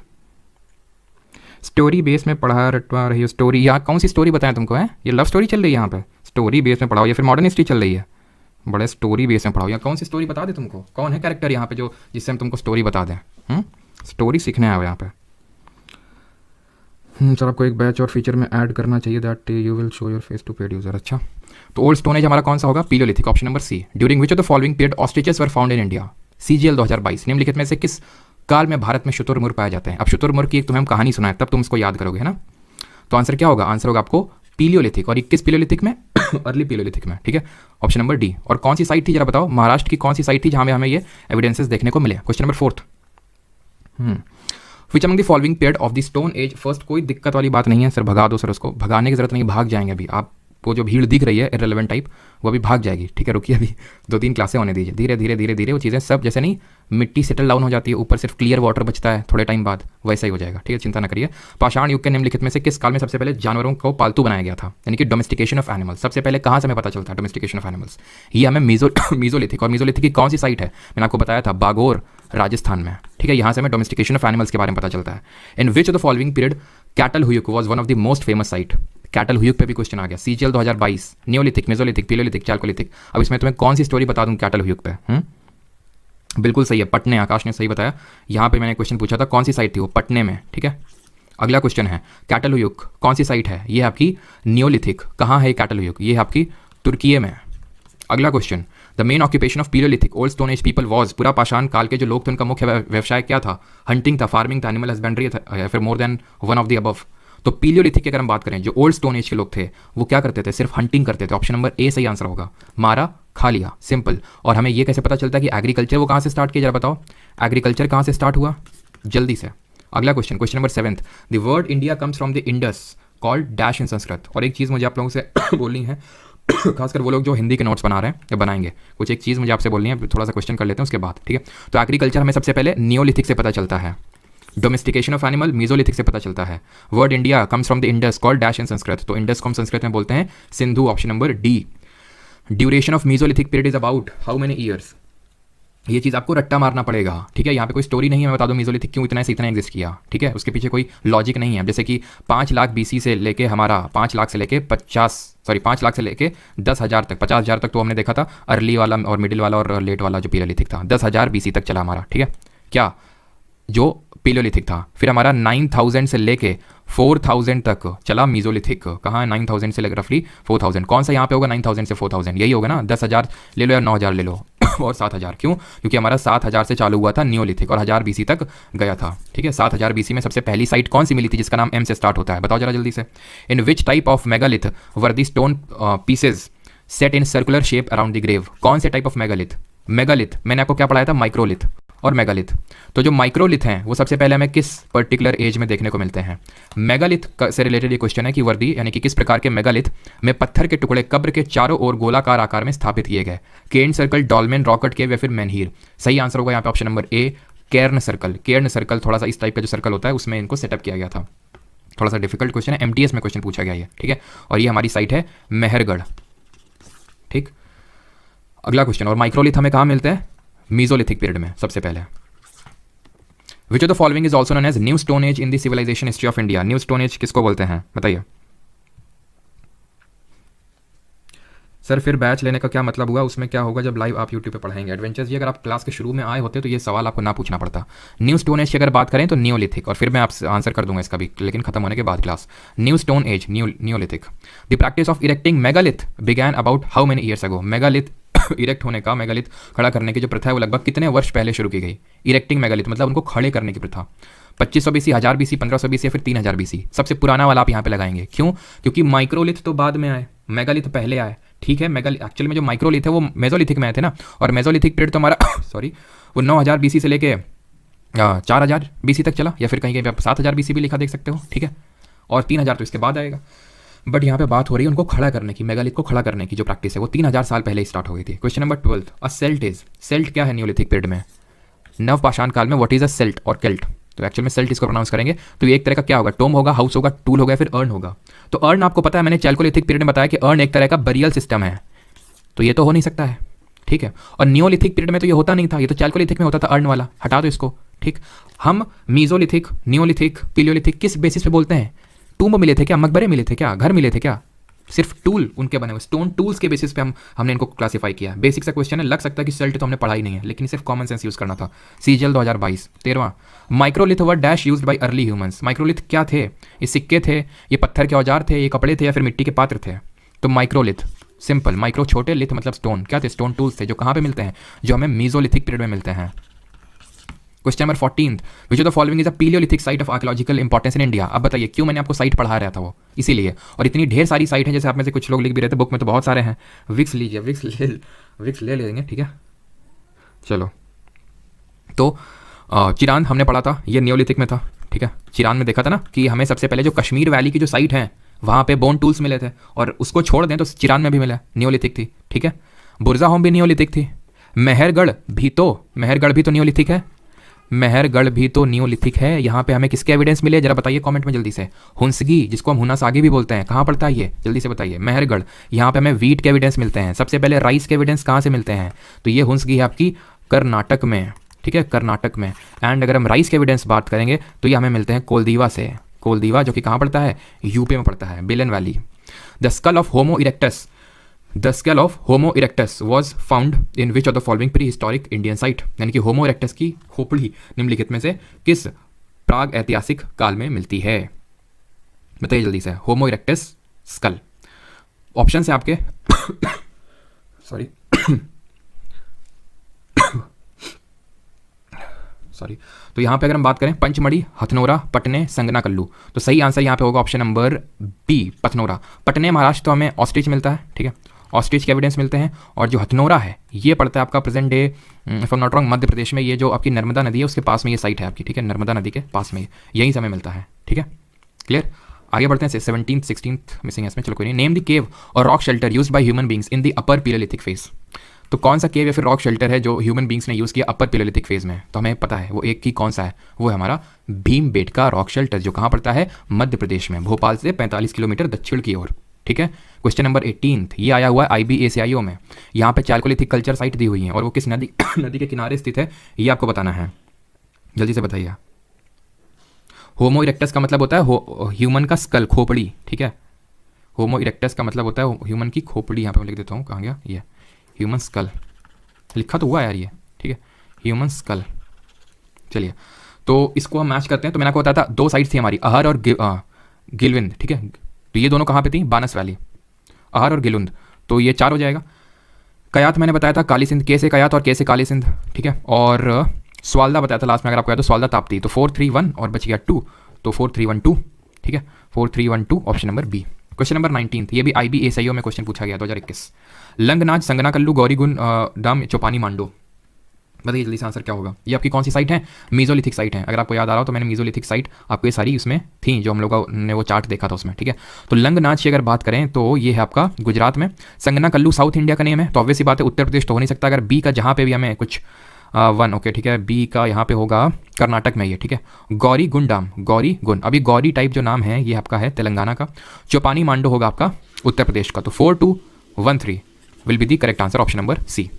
Story base में पढ़ा रटवा रही हो, स्टोरी, यहाँ कौन सी स्टोरी बताएं तुमको, है ये लव स्टोरी चल रही है यहाँ पे, स्टोरी बेस में पढ़ाओ, या फिर मॉडर्न हिस्ट्री चल रही है, बड़े स्टोरी बेस में पढ़ाओ, या कौन सी स्टोरी बता दे तुमको, कौन है कैरेक्टर यहाँ पे जो जिससे हम तुमको स्टोरी बता दें। स्टोरी सीखने आए हो यहाँ पे। सर आपको एक बैच और फीचर में ऐड करना चाहिए, that you will show your face to paid user. अच्छा तो ओल्ड स्टोन एज हमारा कौन सा होगा, palaeolithic, option number C. During which of the following period ostriches were found in India, CGL 2022, निम्नलिखित में से किस काल में भारत में शुतुरमुर्ग पाए जाते हैं। अब शुतुरमुर्ग की एक तुम्हें हम कहानी सुनाए तब तुम इसको याद करोगे, है ना। तो आंसर क्या होगा, आंसर होगा आपको पीलियोलिथिक, और ये किस पीलियोलिथिक में अर्ली पीलियोलिथिक में, ठीक है, ऑप्शन नंबर डी। और कौन सी साइट थी जरा बताओ, महाराष्ट्र की कौन सी साइट थी जहां में हमें ये एविडेंसेस देखने को मिले। Question number 4, which among the following period of the stone age first, कोई दिक्कत वाली बात नहीं है सर, भगा दो सर, उसको भगाने की जरूरत नहीं, भाग जाएंगे अभी आप, वो जो भीड़ दिख रही है इररिलेवेंट टाइप वो अभी भाग जाएगी, ठीक है, रुकिए अभी 2-3 क्लासें होने दीजिए, धीरे धीरे धीरे धीरे वो चीज़ें सब जैसे नहीं मिट्टी सेटल डाउन हो जाती है, ऊपर सिर्फ क्लियर वाटर बचता है थोड़े टाइम बाद, वैसा ही हो जाएगा, ठीक है, चिंता न करिए। पाषाण युग के निम्नलिखित में से किस काल में सबसे पहले जानवरों को पालतू बनाया गया था, यानी कि डोमेस्टिकेशन ऑफ एनिमल्स, सबसे पहले कहाँ से हमें पता चलता है डोमेस्टिकेशन ऑफ एनिमल्स, ये हमें मीजोलिथिक, और मीजोलिथिक की कौन सी साइट है, मैंने आपको बताया था बागोर राजस्थान में, ठीक है, यहाँ से हमें डोमेस्टिकेशन ऑफ एनिमल्स के बारे में पता चलता है। In which of the following period Catal Huyuk was one of the most famous site, Catal Huyuk पे भी क्वेश्चन आ गया, CGL 2022, neolithic, mesolithic, palaeolithic, chalcolithic. अब इसमें तुम्हें कौन सी स्टोरी बता दूं कैटल हुयुक पे, बिल्कुल सही है, पटने, आकाश ने सही बताया, यहाँ पे मैंने क्वेश्चन पूछा था कौन सी साइट थी, वो पटने में, ठीक है। अगला क्वेश्चन है कैटल हुयुक कौन सी साइट है, ये आपकी नियोलिथिक, कहाँ है कैटल हुयुक, ये आपकी तुर्की में। अगला question, the main occupation of palaeolithic old stone age people was, पूरा पाषाण काल के जो लोग थे उनका मुख्य व्यवसाय क्या था, हंटिंग था, फार्मिंग था, एनिमल हस्बेंड्री था, या फिर more than one of the above. तो पीलियोलिथिक की अगर हम बात करें, जो ओल्ड स्टोन एज के लोग थे वो क्या करते थे, सिर्फ हंटिंग करते थे, ऑप्शन नंबर ए सही आंसर होगा, मारा खा लिया, सिंपल। और हमें ये कैसे पता चलता है कि एग्रीकल्चर वो कहाँ से स्टार्ट किया, जरा बताओ एग्रीकल्चर कहाँ से स्टार्ट हुआ जल्दी से। अगला question, question number 7, the word India comes from the Indus called dash in Sanskrit. और एक चीज़ मुझे आप लोगों से बोलनी है, खासकर वो लोग जो हिंदी के नोट्स बना रहे हैं या बनाएंगे, कुछ एक चीज़ मुझे आपसे बोलनी है, थोड़ा सा क्वेश्चन कर लेते हैं उसके बाद, ठीक है। तो एग्रीकल्चर हमें सबसे पहले नियोलिथिक से पता चलता है, डोमेस्टिकेशन ऑफ एनिमल मीजोलिथिक से पता चलता है, word India comes from the Indus called dash in Sanskrit, तो इंडस को हम संस्कृत में बोलते हैं Sindhu, option number D. Duration of mesolithic period is about how many years, ये चीज़ आपको रट्टा मारना पड़ेगा, ठीक है, यहाँ पे कोई स्टोरी नहीं है, मैं बता दूं मीजोलिथिक क्यों इतना से इतना एग्जिस्ट किया, ठीक है, उसके पीछे कोई लॉजिक नहीं है। जैसे कि 5 लाख BC से लेके हमारा 5 लाख से लेके 5 लाख से लेके 10,000 तक, 50,000 तक तो हमने देखा था, अर्ली वाला और मिडिल वाला और लेट वाला जो पीलियोलिथिक था, 10,000 BC तक चला हमारा, ठीक है, क्या जो पीलियोलिथिक था। फिर हमारा 9,000 से लेके 4,000 तक चला मीजोलिथिक, कहाँ 9,000 से लेकर रफली 4,000, कौन सा यहाँ पे होगा 9,000 से 4,000, यही होगा ना, 10,000 ले लो या 9,000 ले लो और 7,000, क्यों, क्योंकि हमारा 7,000 से चालू हुआ था नियोलिथिक और 1000 BC तक गया था, ठीक है। 7,000 BC में सबसे पहली साइट कौन सी मिली थी जिसका नाम M से स्टार्ट होता है, बताओ जरा जल्दी से। In which type of megalith were the stone pieces set in circular shape around the grave, कौन से टाइप ऑफ मेगालिथ, मैंने आपको क्या पढ़ाया था, माइक्रोलिथ और मेगालिथ। तो जो माइक्रोलिथ हैं वो सबसे पहले हमें किस पर्टिकुलर एज में देखने को मिलते हैं, मेगालिथ से रिलेटेड ये क्वेश्चन है कि वर्दी यानी कि किस प्रकार के मेगालिथ में पत्थर के टुकड़े कब्र के चारों ओर गोलाकार आकार में स्थापित किए गए, केर्न सर्कल, डॉल्मेन, रॉकेट केव या फिर मेनहीर। सही आंसर होगा यहाँ पे option number A, Cairn circle. Cairn circle थोड़ा सा इस टाइप का जो सर्कल होता है उसमें इनको सेटअप किया गया था, थोड़ा सा डिफिकल्ट क्वेश्चन है, MTS में क्वेश्चन पूछा गया है, ठीक है। और ये हमारी साइट है मेहरगढ़, ठीक। अगला क्वेश्चन, और माइक्रोलिथ हमें कहाँ मिलते हैं, मीजोलिथिक पीरियड में सबसे पहले। Which of the following is also known as new stone age in the civilisation history of India, new stone age किसको बोलते हैं बताइए सर। फिर बैच लेने का क्या मतलब हुआ, उसमें क्या होगा जब लाइव आप यूट्यूब पे पढ़ाएंगे एडवेंचर्स, ये अगर आप क्लास के शुरू में आए होते तो ये सवाल आपको ना पूछना पड़ता। न्यू स्टोन एज की अगर बात करें तो नियोलिथिक, और फिर मैं आपसे आंसर कर दूंगा इसका भी, लेकिन खत्म होने के बाद class. New stone as Neolithic. The practice of erecting megalith began about how many years ago, megalith erect होने का, मेगालिथ खड़ा करने की जो प्रथा है वो लगभग कितने वर्ष पहले शुरू की गई। इरेक्टिंग मेगालिथ मतलब उनको खड़े करने की प्रथा, 2500 BC, 1000 BC, 1500 BC या फिर 3000 BC। सबसे पुराना वाला आप यहाँ पे लगाएंगे, क्यों, क्योंकि माइक्रोलिथ तो बाद में आए, मेगालिथ पहले आए, ठीक है। मेगालिथ एक्चुअल में जो माइक्रोलिथ है वो मेसोलिथिक में आए थे ना, और मेसोलिथिक पीरियड तो हमारा सॉरी वो 9000 BC से लेके 4000 BC तक चला, या फिर कहीं कहीं 7000 BC भी लिखा देख सकते हो, ठीक है। और 3000 तो इसके बाद आएगा, बट यहाँ पे बात हो रही है उनको खड़ा करने की, मेगालिथ को खड़ा करने की जो प्रैक्टिस है वो 3000 साल पहले स्टार्ट हो गई थी। Question number 12, a celt is, celt क्या है नियोलिथिक पीरियड में, नवपाषाण काल में, व्हाट इज अ सेल्ट और केल्ट। तो एक्चुअल में सेल्ट इसको प्रोनाउंस करेंगे तो ये एक तरह का क्या होगा, टोम होगा, हाउस होगा, टूल होगा, फिर अर्न होगा। तो अर्न आपको पता है, मैंने चैल्कोलिथिक पीरियड में बताया कि अर्न एक तरह का बरियल सिस्टम है, तो ये तो हो नहीं सकता है, ठीक है। और नियोलिथिक पीरियड में तो ये होता नहीं था, ये तो चैल्कोलिथिक में होता था अर्न वाला, हटा दो इसको, ठीक। हम मीजोलिथिक, नियोलिथिक, पीलियोलिथिक किस बेसिस पे बोलते हैं, टूम्ब मिले थे क्या, मकबरे मिले थे क्या, घर मिले थे क्या, सिर्फ टूल उनके बने हुए स्टोन टूल्स के बेसिस पे हमने इनको क्लासिफाई किया। बेसिक सा क्वेश्चन है, लग सकता है कि सेल्ट तो हमने पढ़ा ही नहीं है, लेकिन सिर्फ कॉमन सेंस यूज करना था। सीजीएल 2022। 13वां, microlith were dash used by early humans, microlith क्या थे, ये सिक्के थे, ये पत्थर के औजार थे, ये कपड़े थे, या फिर मिट्टी के पात्र थे। तो माइक्रोलिथ सिंपल, माइक्रो छोटे, लिथ मतलब स्टोन, क्या थे, स्टोन टूल्स थे जो कहाँ पे मिलते हैं, जो हमें मीजोलिथिक पीरियड में मिलते हैं। Question number 14, which of the following is a palaeolithic site of archaeological importance in India. अब बताइए क्यों मैंने आपको साइट पढ़ा रहा था वो, इसीलिए। और इतनी ढेर सारी साइट है, जैसे आप में से कुछ लोग लिख भी रहे थे, बुक में तो बहुत सारे हैं। विक्स लीजिए, विक्स ले लेंगे, ठीक है। चलो, तो चिरांद हमने पढ़ा था, ये नियोलिथिक में था, ठीक है। चिरांद में देखा था ना कि हमें सबसे पहले जो कश्मीर वैली की जो साइट है वहाँ पे बोन टूल्स मिले थे, और उसको छोड़ दें तो चिरांद में भी मिला, नियोलिथिक थी, ठीक है। बुरजाहोम भी नियोलिथिक थी। मेहरगढ़ भी तो नियोलिथिक है। मेहरगढ़ भी तो नियोलिथिक है। यहाँ पे हमें किसके एविडेंस मिले, जरा बताइए कमेंट में जल्दी से। हुंसगी, जिसको हम हुनासागी भी बोलते हैं, कहाँ पड़ता है ये, जल्दी से बताइए। मेहरगढ़, यहाँ पे हमें वीट के एविडेंस मिलते हैं। सबसे पहले राइस के एविडेंस कहाँ से मिलते हैं, तो ये हुंसगी है आपकी कर्नाटक में, ठीक है, कर्नाटक में। एंड अगर हम राइस के एविडेंस बात करेंगे तो ये हमें मिलते हैं कोलदीवा से। कोलदीवा जो कि कहाँ पड़ता है, यूपी में पड़ता है, बेलन valley. The skull of homo erectus was found in which of the following pre historic Indian site. यानी कि होमो इरेक्टस की खोपड़ी निम्नलिखित में से किस प्राग ऐतिहासिक काल में मिलती है, बताइए जल्दी से। होमो इरेक्टस स्कल, ऑप्शन है आपके सॉरी। तो यहाँ पे अगर हम बात करें पंचमढ़ी, हथनोरा, पटने, संगनाकल्लू, तो सही आंसर यहाँ पे होगा ऑप्शन नंबर बी, पथनोरा। पटने महाराष्ट्र तो हमें ऑस्ट्रिच मिलता है, ठीक है, ऑस्ट्रिच के एविडेंस मिलते हैं। और जो हथनोरा है ये पड़ता है आपका present day if not wrong Madhya Pradesh में। ये जो आपकी नर्मदा नदी है उसके पास में ये साइट है आपकी, ठीक है, नर्मदा नदी के पास में यहीं से हमें मिलता है, ठीक है, क्लियर। आगे बढ़ते हैं, 17th 16th मिसिंग है इसमें, चलो कोई नहीं। नेम द केव और rock shelter used by human beings in the upper palaeolithic phase. तो कौन सा केव या फिर रॉक शेल्टर है जो ह्यूमन बींग्स ने यूज़ किया अपर पीलियोलिथिक फेज में, तो हमें पता है वो एक की कौन सा है, वो है हमारा भीमबेटका रॉक शेल्टर, जो कहाँ पड़ता है, मध्य प्रदेश में, भोपाल से 45 किलोमीटर दक्षिण की ओर, ठीक है। क्वेश्चन नंबर 18, ये आया हुआ है IBACIO में। यहाँ पे चैल्कोलिथिक कल्चर साइट दी हुई है और वो किस नदी नदी के किनारे स्थित है, ये आपको बताना है, जल्दी से बताइए। होमो इरेक्टस का मतलब होता है ह्यूमन का स्कल, खोपड़ी, ठीक है। होमो इरेक्टस का मतलब होता है ह्यूमन की खोपड़ी। यहाँ पे मैं लिख देता हूँ, कहाँ गया ये, ह्यूमन स्कल लिखा तो हुआ यार ये, ठीक है, ह्यूमन स्कल। चलिए, तो इसको हम मैच करते हैं। तो मैंने आपको बताया था दो साइड्स थी हमारी, अहर और गिलविंद, ठीक है। तो ये दोनों कहाँ पे थी, बानस वैली, अहर और गिलुंद, तो ये 4 हो जाएगा। कयात मैंने बताया था काली सिंध, कैसे कयात और कैसे काली सिंध, ठीक है। और स्वालदा बताया था लास्ट में, अगर आपको याद तो स्वालदा ताप्ती, तो 4 3 1 और बच गया 2, तो 4 3 1 2, ठीक है, 4 3 1 2, option number B. Question number 19, ये भी IBACIO में क्वेश्चन पूछा गया 2021। लंगनाच, संगनाकल्लू, गौरीगुंड, डाम, चौपानी, मांडो, बताइए जल्दी से आंसर क्या होगा। ये आपकी कौन सी साइट है, मीजोलिथिक साइट है। अगर आपको याद आ रहा हो तो मैंने मीजोलिथिक साइट आपको ये सारी उसमें थी, जो हम लोगों ने वो चार्ट देखा था उसमें, ठीक है। तो लंगनाच की अगर बात करें तो ये है आपका गुजरात में। संगनाकल्लू साउथ इंडिया का नेम है, तो ऑब्वियस सी बात है उत्तर प्रदेश तो हो नहीं सकता। अगर बी का जहाँ पे भी हमें कुछ 1 ओके, ठीक है, बी का यहाँ पे होगा कर्नाटक में ये, ठीक है। गौरी गुंडाम, गौरी गुंड, अभी गौरी टाइप जो नाम है ये आपका है तेलंगाना का। चौपानी मांडो होगा आपका उत्तर प्रदेश का। तो 4 2 1 3 will be the correct answer, option number C,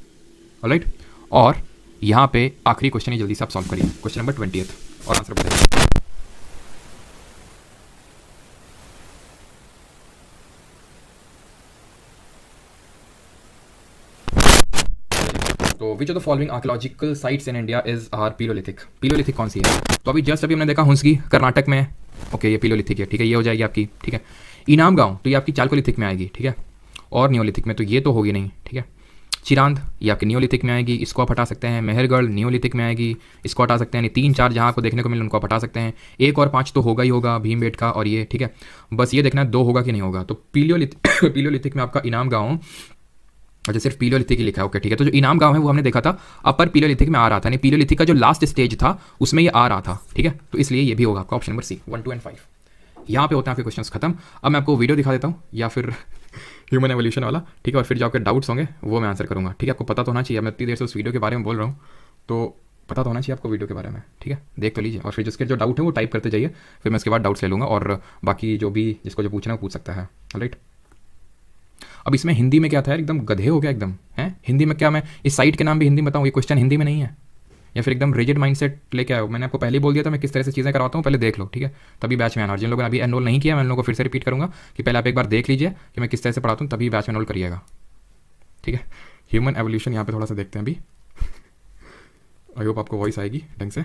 alright. और यहाँ पे आखिरी क्वेश्चन है, जल्दी से आप सॉल्व करिए, क्वेश्चन नंबर 20 और आंसर बताइए। तो which of the following archaeological sites in India is are palaeolithic. Palaeolithic कौन सी है, तो अभी जस्ट अभी हमने देखा हुंसगी कर्नाटक में, ओके, ये पीलियोलिथिक है, ठीक है, ये हो जाएगी आपकी, ठीक है। इनाम गांव, तो ये आपकी चालकोलिथिक में आएगी, ठीक है, और नियोलिथिक में तो ये तो होगी नहीं, ठीक है। चिरांद ये आपके नियोलिथिक में आएगी, इसको आप हटा सकते हैं। मेहरगढ़ नियोलिथिक में आएगी, इसको हटा सकते हैं। 3 4 जहाँ आपको देखने को मिले उनको आप हटा सकते हैं। 1 और 5 तो होगा ही होगा, भीमबेटका और ये, ठीक है। बस ये देखना 2 होगा कि नहीं होगा। तो पीलियोलिथिक में आपका इनाम गांव, अच्छा सिर्फ पीलियोलिथिक ही लिखा है, ओके, ठीक है। तो जो इनाम गांव है वो हमने देखा था अपर पीलियोलिथिक में आ रहा था, यानी पीलियोलिथिक का जो लास्ट स्टेज था उसमें ये आ रहा था, ठीक है। तो इसलिए ये भी होगा आपका ऑप्शन नंबर सी, 1 2 एंड 5। यहाँ पे होते हैं आपके क्वेश्चंस खत्म। अब मैं आपको वीडियो दिखा देता हूँ, या फिर ह्यूमन एवोल्यूशन वाला, ठीक है, और फिर जो आपके डाउट्स होंगे वो मैं आंसर करूँगा, ठीक है। आपको पता तो होना चाहिए, मैं इतनी देर से उस वीडियो के बारे में बोल रहा हूँ, तो पता तो होना चाहिए आपको वीडियो के बारे में, ठीक है। देख तो लीजिए और फिर जिसके जो डाउट है वो टाइप करते जाइए, फिर मैं उसके बाद डाउट्स ले लूँगा, और बाकी जो भी जिसको जो पूछना है वो पूछ सकता है, राइट। अब इसमें हिंदी में क्या था यार, एकदम गधे हो गया एकदम, है हिंदी में क्या, मैं इस साइट के नाम भी हिंदी में बताऊँ, ये क्वेश्चन हिंदी में नहीं है, या फिर एकदम रिजिड माइंडसेट लेके आया हो। मैंने आपको पहले ही बोल दिया था मैं किस तरह से चीज़ें करवाता हूँ, पहले देख लो, ठीक है, तभी बैच में आना। और जिन लोगों ने अभी एनरोल नहीं किया, मैं उन लोगों को फिर से रिपीट करूँगा कि पहले आप एक बार देख लीजिए कि मैं किस तरह से पढ़ाता हूँ, तभी बैच में एनरोल करिएगा, ठीक है। ह्यूमन एवोल्यूशन यहाँ पे थोड़ा सा देखते हैं अभी, आई होप आपको वॉइस आएगी ढंग से।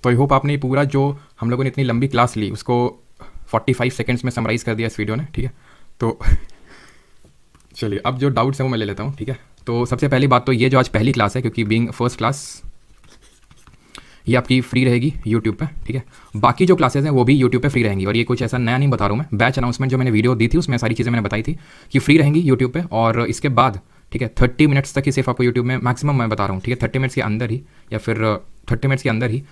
तो आई होप आपने पूरा जो हम लोगों ने इतनी लंबी क्लास ली उसको 45 सेकेंड्स में समराइज़ कर दिया इस वीडियो ने, ठीक है। तो चलिए अब जो डाउट्स हैं वो मैं ले लेता हूँ, ठीक है। तो सबसे पहली बात तो ये जो आज पहली क्लास है, क्योंकि बीइंग फर्स्ट क्लास ये आपकी फ्री रहेगी यूट्यूब पे, ठीक है। बाकी जो क्लासेस हैं वो भी यूट्यूब पे फ्री रहेंगी, और ये कुछ ऐसा नया नहीं बता रहा हूँ मैं। बैच अनाउंसमेंट जो मैंने वीडियो दी थी उसमें सारी चीज़ें मैंने बताई थी कि फ्री रहेंगी यूट्यूब पे, और इसके बाद ठीक है 30 मिनट्स तक ही सिर्फ आपको यूट्यूब में मैक्सिमम मैं बता रहा हूँ, ठीक है। 30 मिनट्स के अंदर ही या फिर 30 मिनट्स के अंदर ही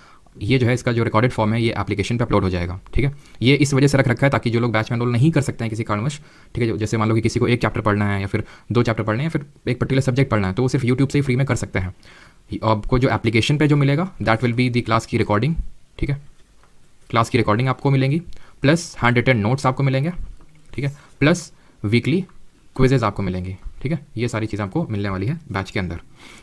ये जो है इसका जो रिकॉर्डेड फॉर्म है ये एप्लीकेशन पे अपलोड हो जाएगा, ठीक है। ये इस वजह से रख रखा है ताकि जो लोग बैच में एनरोल नहीं कर सकते हैं किसी कारणवश, ठीक है, जैसे मान लो कि किसी को एक चैप्टर पढ़ना है या फिर 2 चैप्टर पढ़ने हैं या फिर एक पर्टिकुलर सब्जेक्ट पढ़ना है, तो वो सिर्फ यूट्यूब से ही फ्री में कर सकते हैं। आपको जो एप्लीकेशन पे जो मिलेगा that will be the class की रिकॉर्डिंग, ठीक है। क्लास की रिकॉर्डिंग आपको मिलेंगी, प्लस हैंड रिटन नोट्स आपको मिलेंगे, ठीक है, प्लस वीकली क्विजेज आपको मिलेंगी, ठीक है। ये सारी चीज़ें आपको मिलने वाली है बैच के अंदर।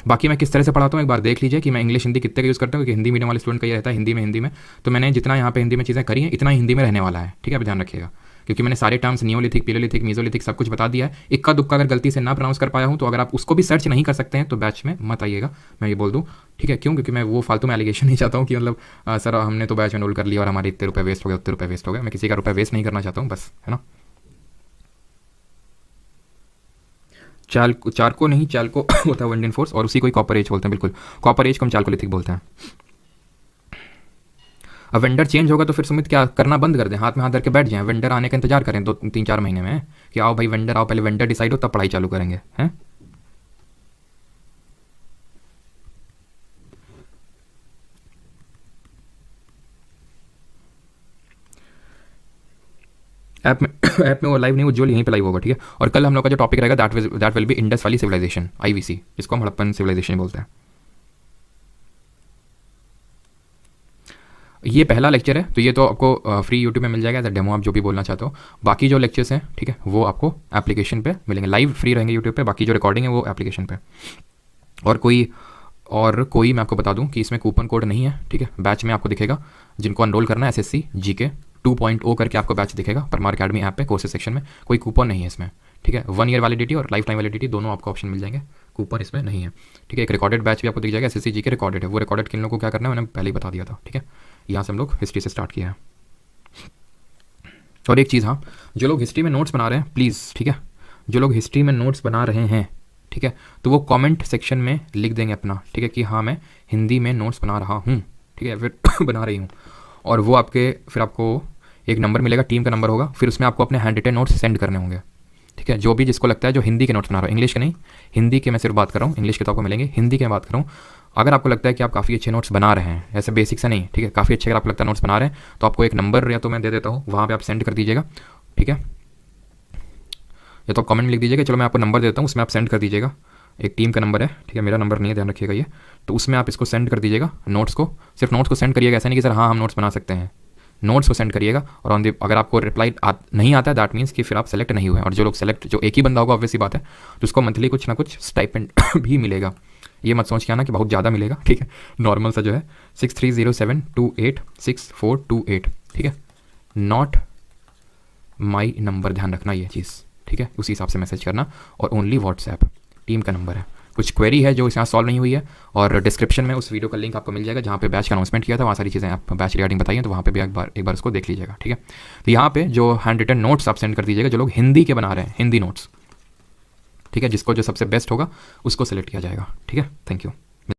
बाकी मैं किस तरह से पढ़ाता हूँ एक बार देख लीजिए कि मैं इंग्लिश हिंदी कितने का यूज़ करता हूँ, क्योंकि हिंदी मीडियम वाले स्टूडेंट का ये रहता है हिंदी में, तो मैंने जितना यहाँ पे हिंदी में चीज़ें करी हैं इतना ही हिंदी में रहने वाला है, ठीक है। आप ध्यान रखिएगा, क्योंकि मैंने सारे टर्म्स नियोलिथिक, पिलोलिथिक, मीजोलिथिक सब कुछ बता दिया है। इक्का दुक्का अगर गलती से ना प्रोनाउंस कर पाया हूँ तो अगर आप उसको भी सर्च नहीं कर सकते हैं तो बैच में मत आइएगा, मैं ये बोल दूँ, ठीक है। क्यों? क्योंकि मैं वो फालतू में एलिगेशन नहीं चाहता हूँ कि मतलब सर हमने तो बैच एनरोल कर लिया और हमारे इतने रुपये वेस्ट हो गए, उतने रुपये वेस्ट हो गए। मैं किसी का रुपये वेस्ट नहीं करना चाहता हूँ, बस, है ना। चारको नहीं, चालको होता है इंडियन फोर्स, और उसी को ही कॉपर एज बोलते हैं, बिल्कुल कॉपर एज को हम चालकोलिथिक बोलते हैं। अब वेंडर चेंज होगा तो फिर सुमित क्या करना बंद कर दें, हाथ में हाथ धर के बैठ जाएं, वेंडर आने का इंतजार करें 2-3-4 महीने में कि आओ भाई वेंडर आओ, पहले वेंडर डिसाइड हो तब पढ़ाई चालू करेंगे, हैं। ऐप में ऐप में वो लाइव नहीं, उज्ज्वल यहीं पे लाइव होगा, ठीक है। और कल हम लोग का जो टॉपिक रहेगा that will be Indus Valley civilisation, IVC, जिसको हम हड़प्पन सिविलाइजेशन बोलते हैं। ये पहला लेक्चर है तो ये तो आपको फ्री यूट्यूब में मिल जाएगा एज अ डेमो, आप जो भी बोलना चाहते हो। बाकी जो लेक्चर्स हैं, ठीक है, वो आपको एप्लीकेशन पे मिलेंगे, लाइव फ्री रहेंगे यूट्यूब पे, बाकी जो रिकॉर्डिंग है वो एप्लीकेशन पे। और कोई मैं आपको बता दूं कि इसमें कूपन कोड नहीं है, ठीक है। बैच में आपको दिखेगा जिनको अनरोल करना है SSC GK 2.0 करके आपको बैच दिखेगा परमार अकेडमी ऐप पे कोर्सेज सेक्शन में, कोई कूपन नहीं है इसमें, ठीक है। 1 ईयर वैलिडिटी और लाइफ टाइम वैलिडिटी दोनों आपको ऑप्शन मिल जाएंगे, कूपन इसमें नहीं है, ठीक है। एक रिकॉर्डेड बैच भी आपको दिख जाएगा, SSC GK रिकॉर्डेड है, वो रिकॉर्डेड किन लोगों को क्या करना है मैंने पहले ही बता दिया था, ठीक है। यहाँ से हम लोग हिस्ट्री से स्टार्ट किया है। और एक चीज़, हाँ, जो लोग हिस्ट्री में नोट्स बना रहे हैं प्लीज़, ठीक है, जो लोग हिस्ट्री में नोट्स बना रहे हैं, ठीक है, तो वो कमेंट सेक्शन में लिख देंगे अपना, ठीक है, कि हाँ मैं हिंदी में नोट्स बना रहा हूँ, ठीक है, फिर बना रही हूँ। और वो फिर आपको एक नंबर मिलेगा, टीम का नंबर होगा, फिर उसमें आपको अपने हैंड रिटन नोट्स सेंड करने होंगे, ठीक है। जो भी जिसको लगता है जो हिंदी के नोट्स बना रहा हूँ, इंग्लिश के नहीं, हिंदी के मैं सिर्फ बात कर रहा हूँ, इंग्लिश के तो आपको मिलेंगे, हिंदी के बात कर रहा हूँ। अगर आपको लगता है कि आप काफ़ी अच्छे नोट्स बना रहे हैं, ऐसे बेसिक से नहीं, ठीक है, काफ़ी अच्छे अगर आपको लगता है नोट्स बना रहे हैं, तो आपको एक नंबर या तो मैं दे देता हूँ, वहाँ पे आप सेंड कर दीजिएगा, ठीक है। या तो आप कमेंट में लिख दीजिएगा, चलो मैं आपको नंबर देता हूँ, उसमें आप सेंड कर दीजिएगा, एक टीम का नंबर है, ठीक है, मेरा नंबर नहीं है, ध्यान रखिएगा ये। तो उसमें आप इसको सेंड कर दीजिएगा, नोट्स को, सिर्फ नोट्स को सेंड करिएगा, ऐसा नहीं कि सर हाँ हम नोट्स बना सकते हैं, नोट्स को सेंड करिएगा। और अगर आपको रिप्लाई नहीं आता है दैट मीन्स कि फिर आप सेलेक्ट नहीं हुए, और जो लोग सेलेक्ट, जो एक ही बंदा होगा ऑब्वियस सी बात है, तो उसको मंथली कुछ ना कुछ स्टाइपेंड भी मिलेगा। ये मत सोच के आना कि बहुत ज़्यादा मिलेगा, ठीक है, नॉर्मल सा जो है 6307286428, ठीक है, नॉट माई नंबर, ध्यान रखना ये चीज़, ठीक है, उसी हिसाब से मैसेज करना, और ओनली व्हाट्सएप, टीम का नंबर है। कुछ क्वेरी है जो यहाँ सॉल्व नहीं हुई है, और डिस्क्रिप्शन में उस वीडियो का लिंक आपको मिल जाएगा जहाँ पे बैच का अनाउंसमेंट किया था, वहाँ सारी चीज़ें आप बैच रिगार्डिंग बताइए, तो वहाँ पे भी एक बार उसको देख लीजिएगा, ठीक है। तो यहाँ पे जो हैंड रिटन नोट्स आप सेंड कर दीजिएगा, जो लोग हिंदी के बना रहे हैं, हिंदी नोट्स, ठीक है, जिसको जो सबसे बेस्ट होगा उसको सेलेक्ट किया जाएगा, ठीक है। Thank you.